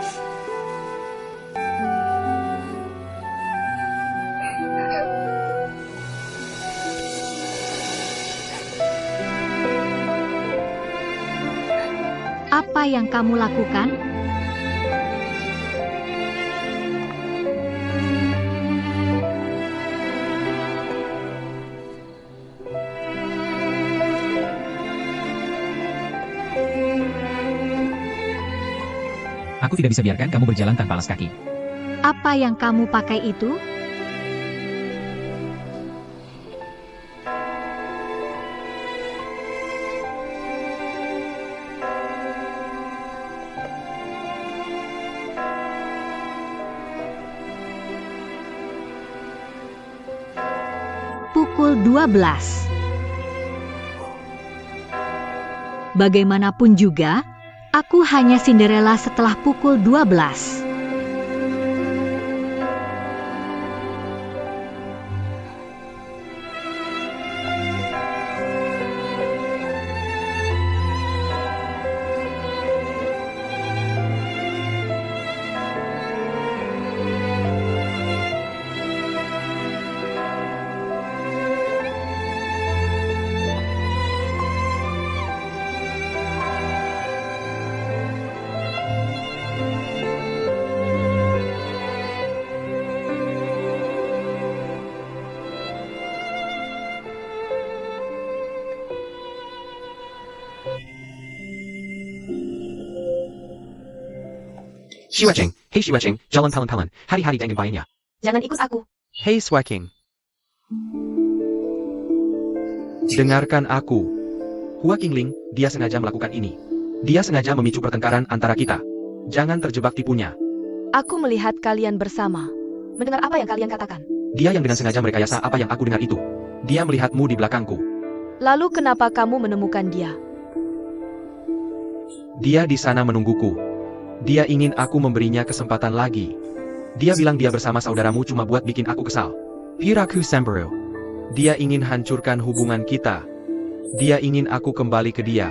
Apa yang kamu lakukan? Aku tidak bisa biarkan kamu berjalan tanpa alas kaki. Apa yang kamu pakai itu? Pukul 12. Bagaimanapun juga, aku hanya Cinderella setelah pukul 12. Shiwecheng, hey Shiwecheng, jalan pelan-pelan, hari-hari dengan baiknya. Jangan ikut aku. Hey Sweking. Dengarkan aku. Hua Qingling, dia sengaja melakukan ini. Dia sengaja memicu pertengkaran antara kita. Jangan terjebak tipunya. Aku melihat kalian bersama. Mendengar apa yang kalian katakan. Dia yang dengan sengaja merekayasa apa yang aku dengar itu. Dia melihatmu di belakangku. Lalu kenapa kamu menemukan dia? Dia di sana menungguku. Dia ingin aku memberinya kesempatan lagi. Dia bilang dia bersama saudaramu cuma buat bikin aku kesal. Piraku Sembaru. Dia ingin hancurkan hubungan kita. Dia ingin aku kembali ke dia.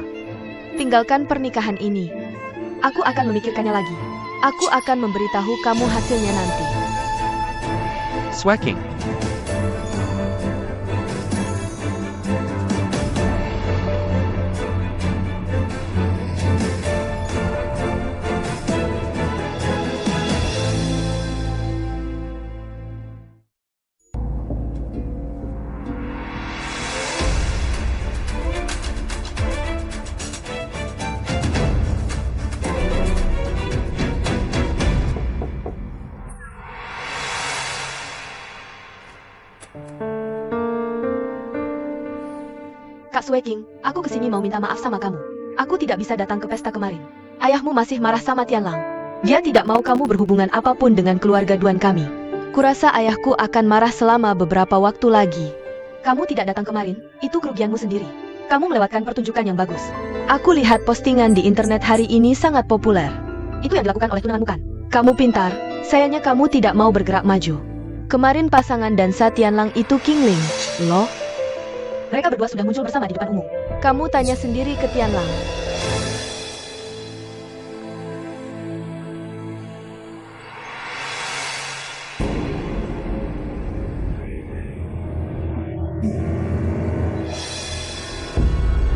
Tinggalkan pernikahan ini. Aku akan memikirkannya lagi. Aku akan memberitahu kamu hasilnya nanti. Sweking. Kak Sweking, aku kesini mau minta maaf sama kamu. Aku tidak bisa datang ke pesta kemarin. Ayahmu masih marah sama Tianlang. Dia tidak mau kamu berhubungan apapun dengan keluarga Duan kami. Kurasa ayahku akan marah selama beberapa waktu lagi. Kamu tidak datang kemarin, itu kerugianmu sendiri. Kamu melewatkan pertunjukan yang bagus. Aku lihat postingan di internet hari ini sangat populer. Itu yang dilakukan oleh tunanganmu kan? Kamu pintar, sayangnya kamu tidak mau bergerak maju. Kemarin pasangan dansa Tianlang itu Qingling, loh. Mereka berdua sudah muncul bersama di depan umum. Kamu tanya sendiri ke Tianlang.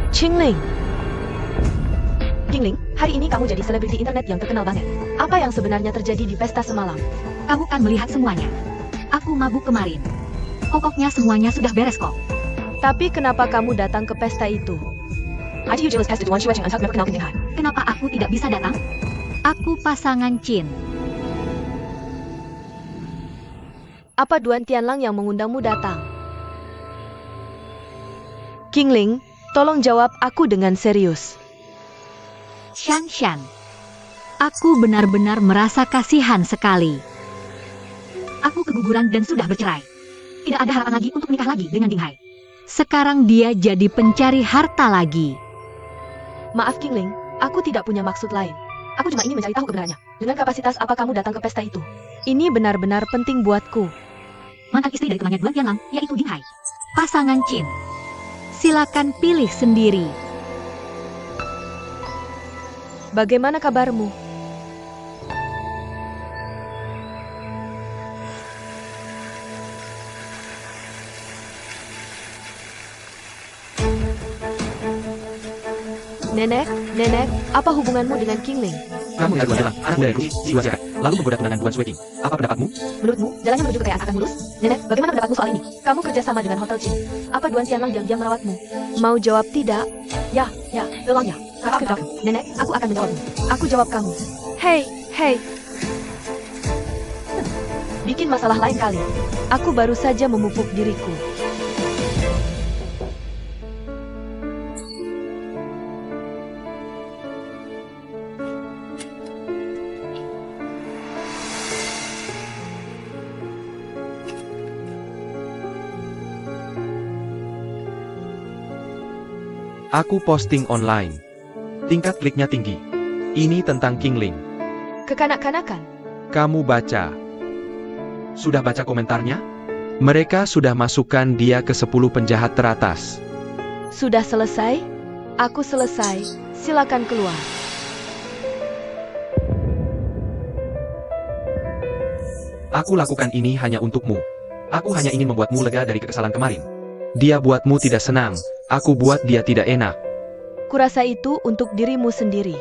Qingling. Qingling, Hari ini kamu jadi selebriti internet yang terkenal banget. Apa yang sebenarnya terjadi di pesta semalam? kamu kan melihat semuanya. Aku mabuk kemarin. Pokoknya semuanya sudah beres kok. Tapi kenapa kamu datang ke pesta itu? Kenapa aku tidak bisa datang? Aku pasangan Chin. Apa Duan Tianlang yang mengundangmu datang? Qingling, tolong jawab aku dengan serius. Shan Shan. Aku benar-benar merasa kasihan sekali. Aku keguguran dan sudah bercerai. Tidak ada harapan lagi untuk menikah lagi dengan Ding Hai. Sekarang dia jadi pencari harta lagi. Maaf Qingling, aku tidak punya maksud lain. Aku cuma ingin mencari tahu kebenarannya. Dengan kapasitas apa kamu datang ke pesta itu? Ini benar-benar penting buatku. Mantan istri dari temannya Duan Tianlang, yaitu Ding Hai. Pasangan Chin. Silakan pilih sendiri. Bagaimana kabarmu? Nenek, apa hubunganmu dengan Qingling? Kamu adalah Duan Tianlang, anak muda dari Rusi, jiwa sehat, lalu menggoda tunangan Duan Sueking. Apa pendapatmu? Menurutmu, jalannya menuju kekayaan akan mulus? Nenek, bagaimana pendapatmu soal ini? Kamu kerjasama dengan Hotel Chin. Apa Duan Tianlang diam-diam merawatmu? Mau jawab tidak? Ya, memangnya. Nenek, aku akan menjawabmu. Aku jawab kamu. Hei. Bikin masalah lain kali. Aku baru saja memupuk diriku. Aku posting online. Tingkat kliknya tinggi. Ini tentang Qingling. Kekanak-kanakan. Kamu baca. Sudah baca komentarnya? Mereka sudah masukkan dia ke 10 penjahat teratas. Sudah selesai? Aku selesai. Silakan keluar. Aku lakukan ini hanya untukmu. Aku hanya ingin membuatmu lega dari kekesalan kemarin. Dia buatmu tidak senang, aku buat dia tidak enak. Kurasa itu untuk dirimu sendiri.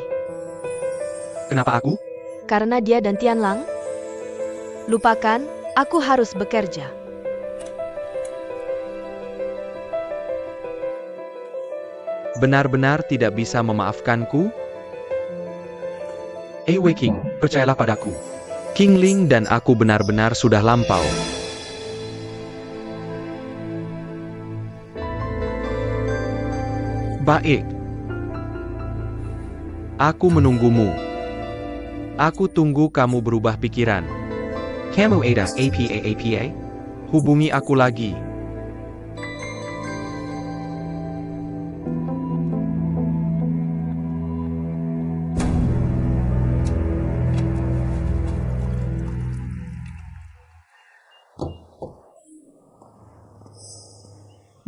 Kenapa aku? Karena dia dan Tianlang. Lupakan, aku harus bekerja. Benar-benar tidak bisa memaafkanku? Wei Qing, percayalah padaku. Qingling dan aku benar-benar sudah lampau. Baik. Aku menunggumu. Aku tunggu kamu berubah pikiran. Kamu ada apa? Hubungi aku lagi.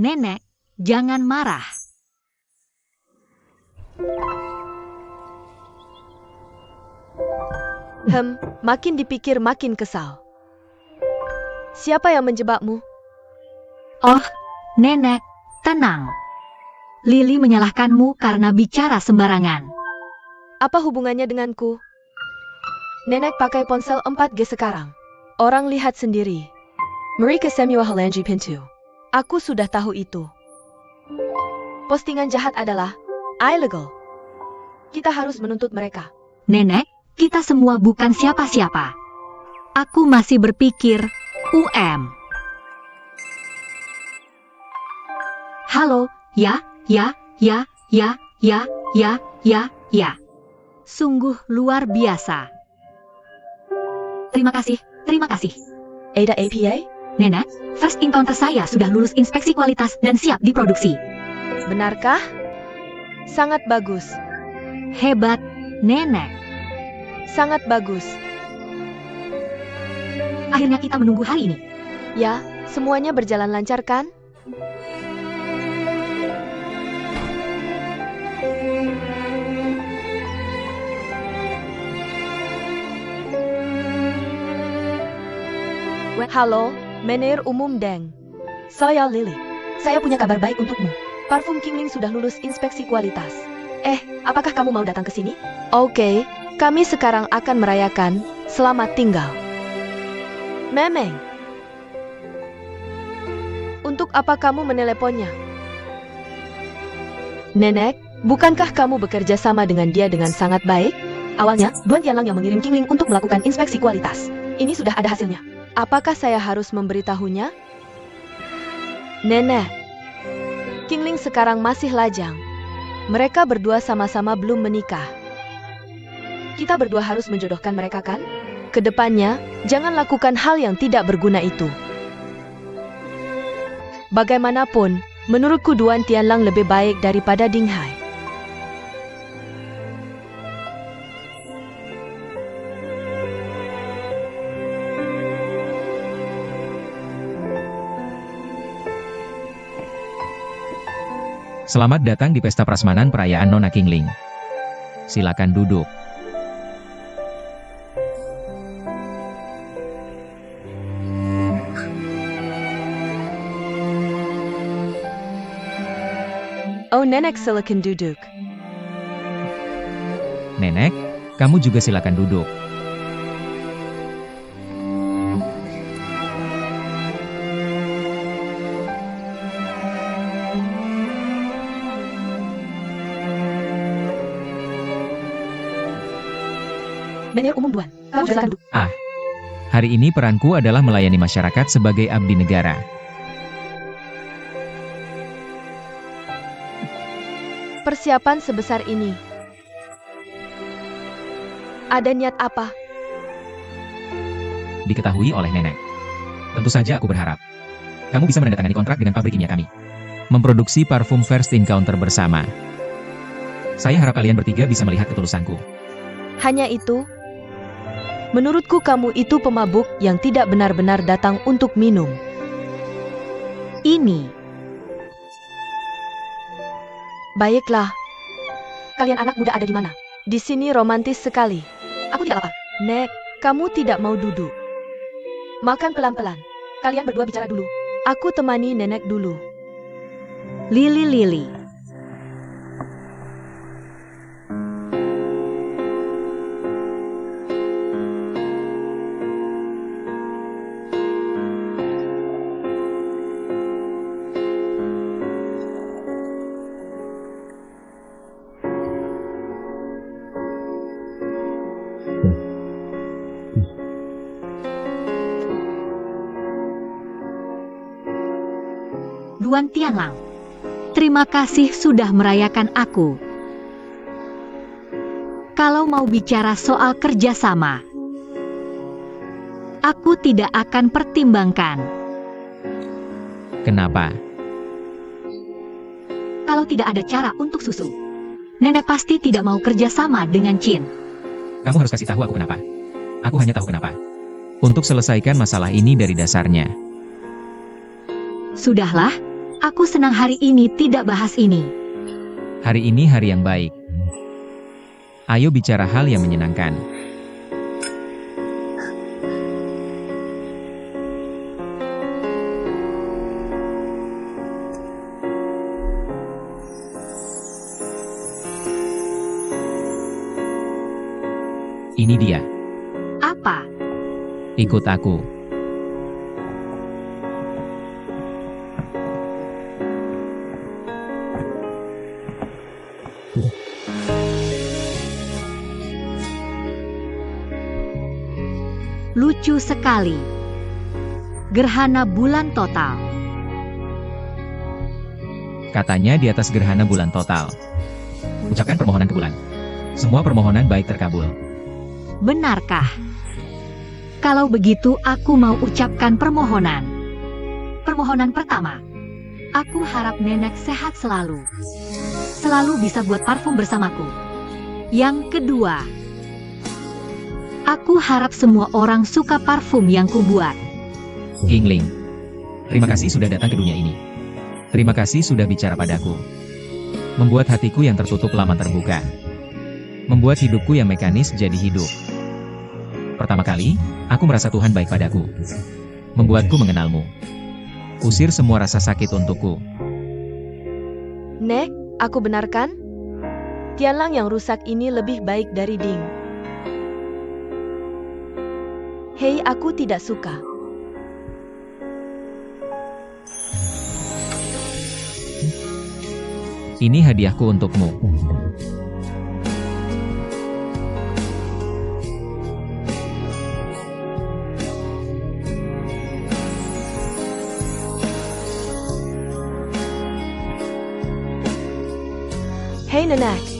Nenek, jangan marah. Makin dipikir makin kesal. Siapa yang menjebakmu? Oh, Nenek, tenang. Lily menyalahkanmu karena bicara sembarangan. Apa hubungannya denganku? Nenek pakai ponsel 4G sekarang. Orang lihat sendiri. Mereka Samuel Halangi Pintu. Aku sudah tahu itu. Postingan jahat adalah illegal. Kita harus menuntut mereka. Nenek, kita semua bukan siapa-siapa. Aku masih berpikir, Halo, ya. Sungguh luar biasa. Terima kasih. Ada APA? Nenek, first encounter saya sudah lulus inspeksi kualitas dan siap diproduksi. Benarkah? Sangat bagus. Hebat, Nenek. Sangat bagus. Akhirnya kita menunggu hari ini. Ya, semuanya berjalan lancar kan? Halo, Menir Umum Deng. Saya Lily. Saya punya kabar baik untukmu. Parfum Qingling sudah lulus inspeksi kualitas. Apakah kamu mau datang ke sini? Oke, kami sekarang akan merayakan selamat tinggal. Memeng. Untuk apa kamu meneleponnya? Nenek, bukankah kamu bekerja sama dengan dia dengan sangat baik? Awalnya, Duan Tianlang yang mengirim Qingling untuk melakukan inspeksi kualitas. Ini sudah ada hasilnya. Apakah saya harus memberitahunya? Nenek, Qingling sekarang masih lajang. Mereka berdua sama-sama belum menikah. Kita berdua harus menjodohkan mereka kan? Kedepannya, jangan lakukan hal yang tidak berguna itu. Bagaimanapun, menurutku Duan Tianlang lebih baik daripada Ding Hai. Selamat datang di pesta prasmanan perayaan Nona Qingling. Silakan duduk. Oh, Nenek, silakan duduk. Nenek, kamu juga silakan duduk. Manajer umum Duan, kamu silakan duduk. Hari ini peranku adalah melayani masyarakat sebagai abdi negara. Persiapan sebesar ini. Ada niat apa? Diketahui oleh nenek. Tentu saja aku berharap kamu bisa menandatangani kontrak dengan pabrik kimia kami. Memproduksi parfum First Encounter bersama. Saya harap kalian bertiga bisa melihat ketulusanku. Hanya itu? Menurutku kamu itu pemabuk yang tidak benar-benar datang untuk minum. Ini. Baiklah, Kalian anak muda ada di mana? di sini romantis sekali. Aku tidak lapar. Nek, kamu tidak mau duduk. Makan pelan-pelan. Kalian berdua bicara dulu. Aku temani nenek dulu. Lili. Duan Tianlang, terima kasih sudah merayakan aku. Kalau mau bicara soal kerjasama, aku tidak akan pertimbangkan. Kenapa? Kalau tidak ada cara untuk susu, nenek pasti tidak mau kerjasama dengan Chin. Kamu harus kasih tahu aku kenapa. Aku hanya tahu kenapa. Untuk selesaikan masalah ini dari dasarnya. Sudahlah, aku senang hari ini tidak bahas ini. Hari ini hari yang baik. Ayo bicara hal yang menyenangkan. Ini dia. Apa? Ikut aku. Lucu sekali. Gerhana bulan total. Katanya di atas gerhana bulan total. Ucapkan permohonan ke bulan. Semua permohonan baik terkabul. Benarkah? Kalau begitu aku mau ucapkan permohonan. Permohonan pertama. Aku harap nenek sehat selalu. Selalu bisa buat parfum bersamaku. Yang kedua. Aku harap semua orang suka parfum yang kubuat. Qingling, terima kasih sudah datang ke dunia ini. Terima kasih sudah bicara padaku. Membuat hatiku yang tertutup lama terbuka. Membuat hidupku yang mekanis jadi hidup. Pertama kali, aku merasa Tuhan baik padaku. Membuatku mengenalmu. Usir semua rasa sakit untukku. Nek, aku benarkan? Tianlang yang rusak ini lebih baik dari Ding. Hei, aku tidak suka. Ini hadiahku untukmu. Hei Nenek,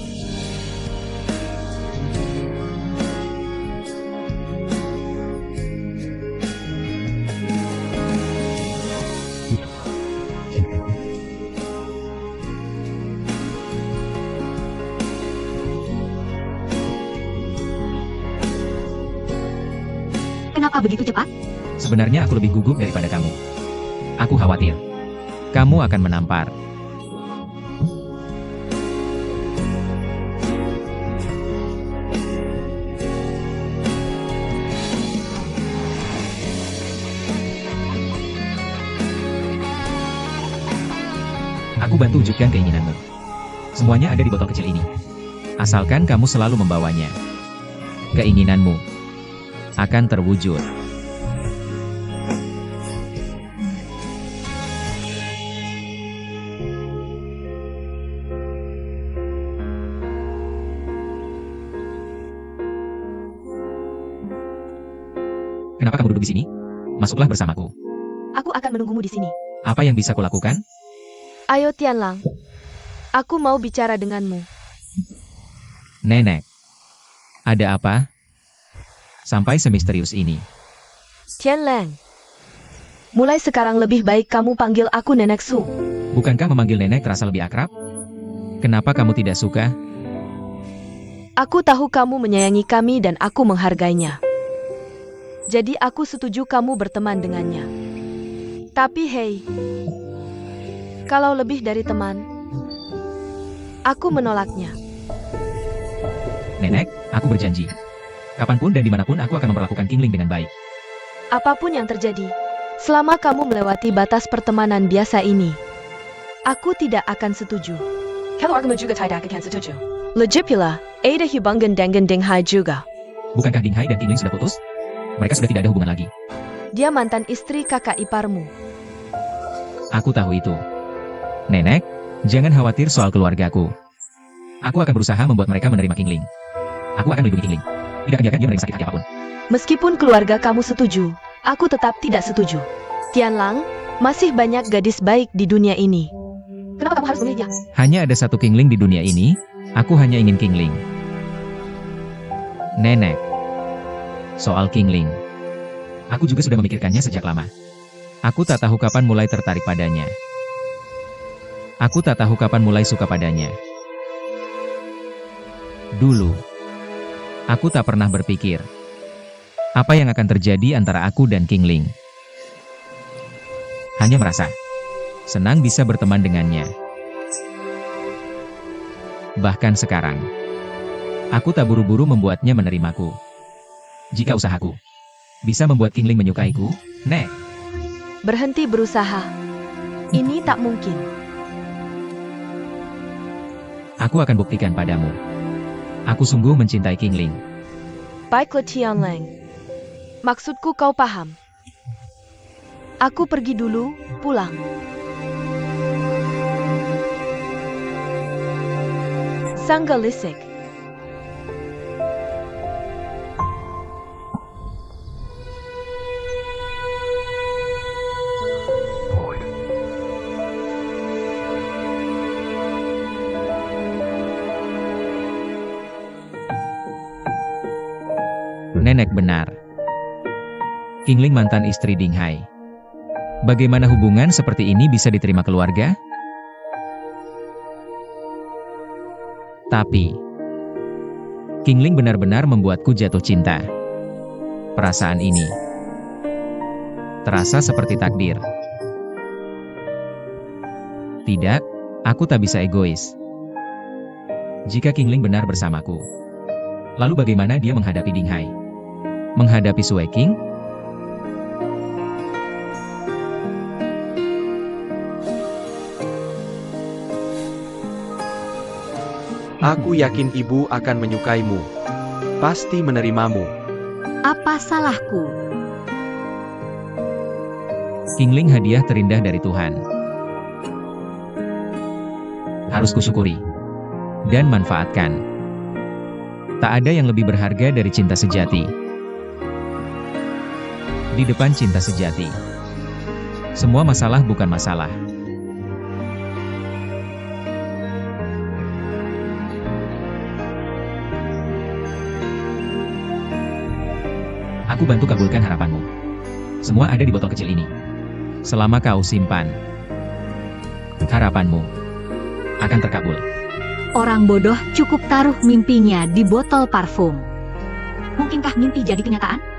Kenapa begitu cepat? Sebenarnya aku lebih gugup daripada kamu. Aku khawatir. Kamu akan menampar. Aku bantu wujudkan keinginanmu. Semuanya ada di botol kecil ini. Asalkan kamu selalu membawanya. Keinginanmu akan terwujud. Kenapa kamu duduk di sini? Masuklah bersamaku. aku akan menunggumu di sini. Apa yang bisa kulakukan? Ayo Tianlang, aku mau bicara denganmu. Nenek. Ada apa? Sampai semisterius ini. Tianlang, mulai sekarang lebih baik kamu panggil aku Nenek Su. Bukankah memanggil nenek terasa lebih akrab? Kenapa kamu tidak suka? Aku tahu kamu menyayangi kami dan aku menghargainya. Jadi aku setuju kamu berteman dengannya. Tapi hei, kalau lebih dari teman, aku menolaknya. Nenek, aku berjanji. Kapanpun dan dimanapun aku akan memperlakukan Kingling dengan baik. Apapun yang terjadi, selama kamu melewati batas pertemanan biasa ini, aku tidak akan setuju. Kalau aku juga tidak akan setuju. Lagipula, ada hubungan dengan Dinghai juga. Bukankah Dinghai dan Kingling sudah putus? Mereka sudah tidak ada hubungan lagi. Dia mantan istri kakak iparmu. Aku tahu itu. Nenek, jangan khawatir soal keluargaku. Aku akan berusaha membuat mereka menerima Kingling. Aku akan melindungi Kingling. Tidak akan biarkan dia menerima sakit hati apapun. Meskipun keluarga kamu setuju, aku tetap tidak setuju. Tianlang, masih banyak gadis baik di dunia ini. Kenapa kamu harus memilih dia? Hanya ada satu Kingling di dunia ini, aku hanya ingin Kingling. Nenek. Soal Kingling. Aku juga sudah memikirkannya sejak lama. Aku tak tahu kapan mulai tertarik padanya. Aku tak tahu kapan mulai suka padanya. Dulu, aku tak pernah berpikir apa yang akan terjadi antara aku dan Kingling. Hanya merasa senang bisa berteman dengannya. Bahkan sekarang, aku tak buru-buru membuatnya menerimaku. Jika usahaku bisa membuat Kingling menyukaiku, Nek. Berhenti berusaha. Ini tak mungkin. Aku akan buktikan padamu. Aku sungguh mencintai Kingling. Baiklah Tianlang. Maksudku kau paham. Aku pergi dulu, pulang. Sanggalisik. Nenek benar. Kingling mantan istri Dinghai. Bagaimana hubungan seperti ini bisa diterima keluarga? Tapi, Kingling benar-benar membuatku jatuh cinta. Perasaan ini terasa seperti takdir. Tidak, aku tak bisa egois. Jika Kingling benar bersamaku, lalu bagaimana dia menghadapi Dinghai? Menghadapi Sue King? Aku yakin ibu akan menyukaimu. Pasti menerimamu. Apa salahku? Kingling hadiah terindah dari Tuhan. harus kusyukuri dan manfaatkan. Tak ada yang lebih berharga dari cinta sejati. Di depan cinta sejati, semua masalah bukan masalah. Aku bantu kabulkan harapanmu. Semua ada di botol kecil ini. Selama kau simpan, harapanmu akan terkabul. Orang bodoh cukup taruh mimpinya di botol parfum. Mungkinkah mimpi jadi kenyataan?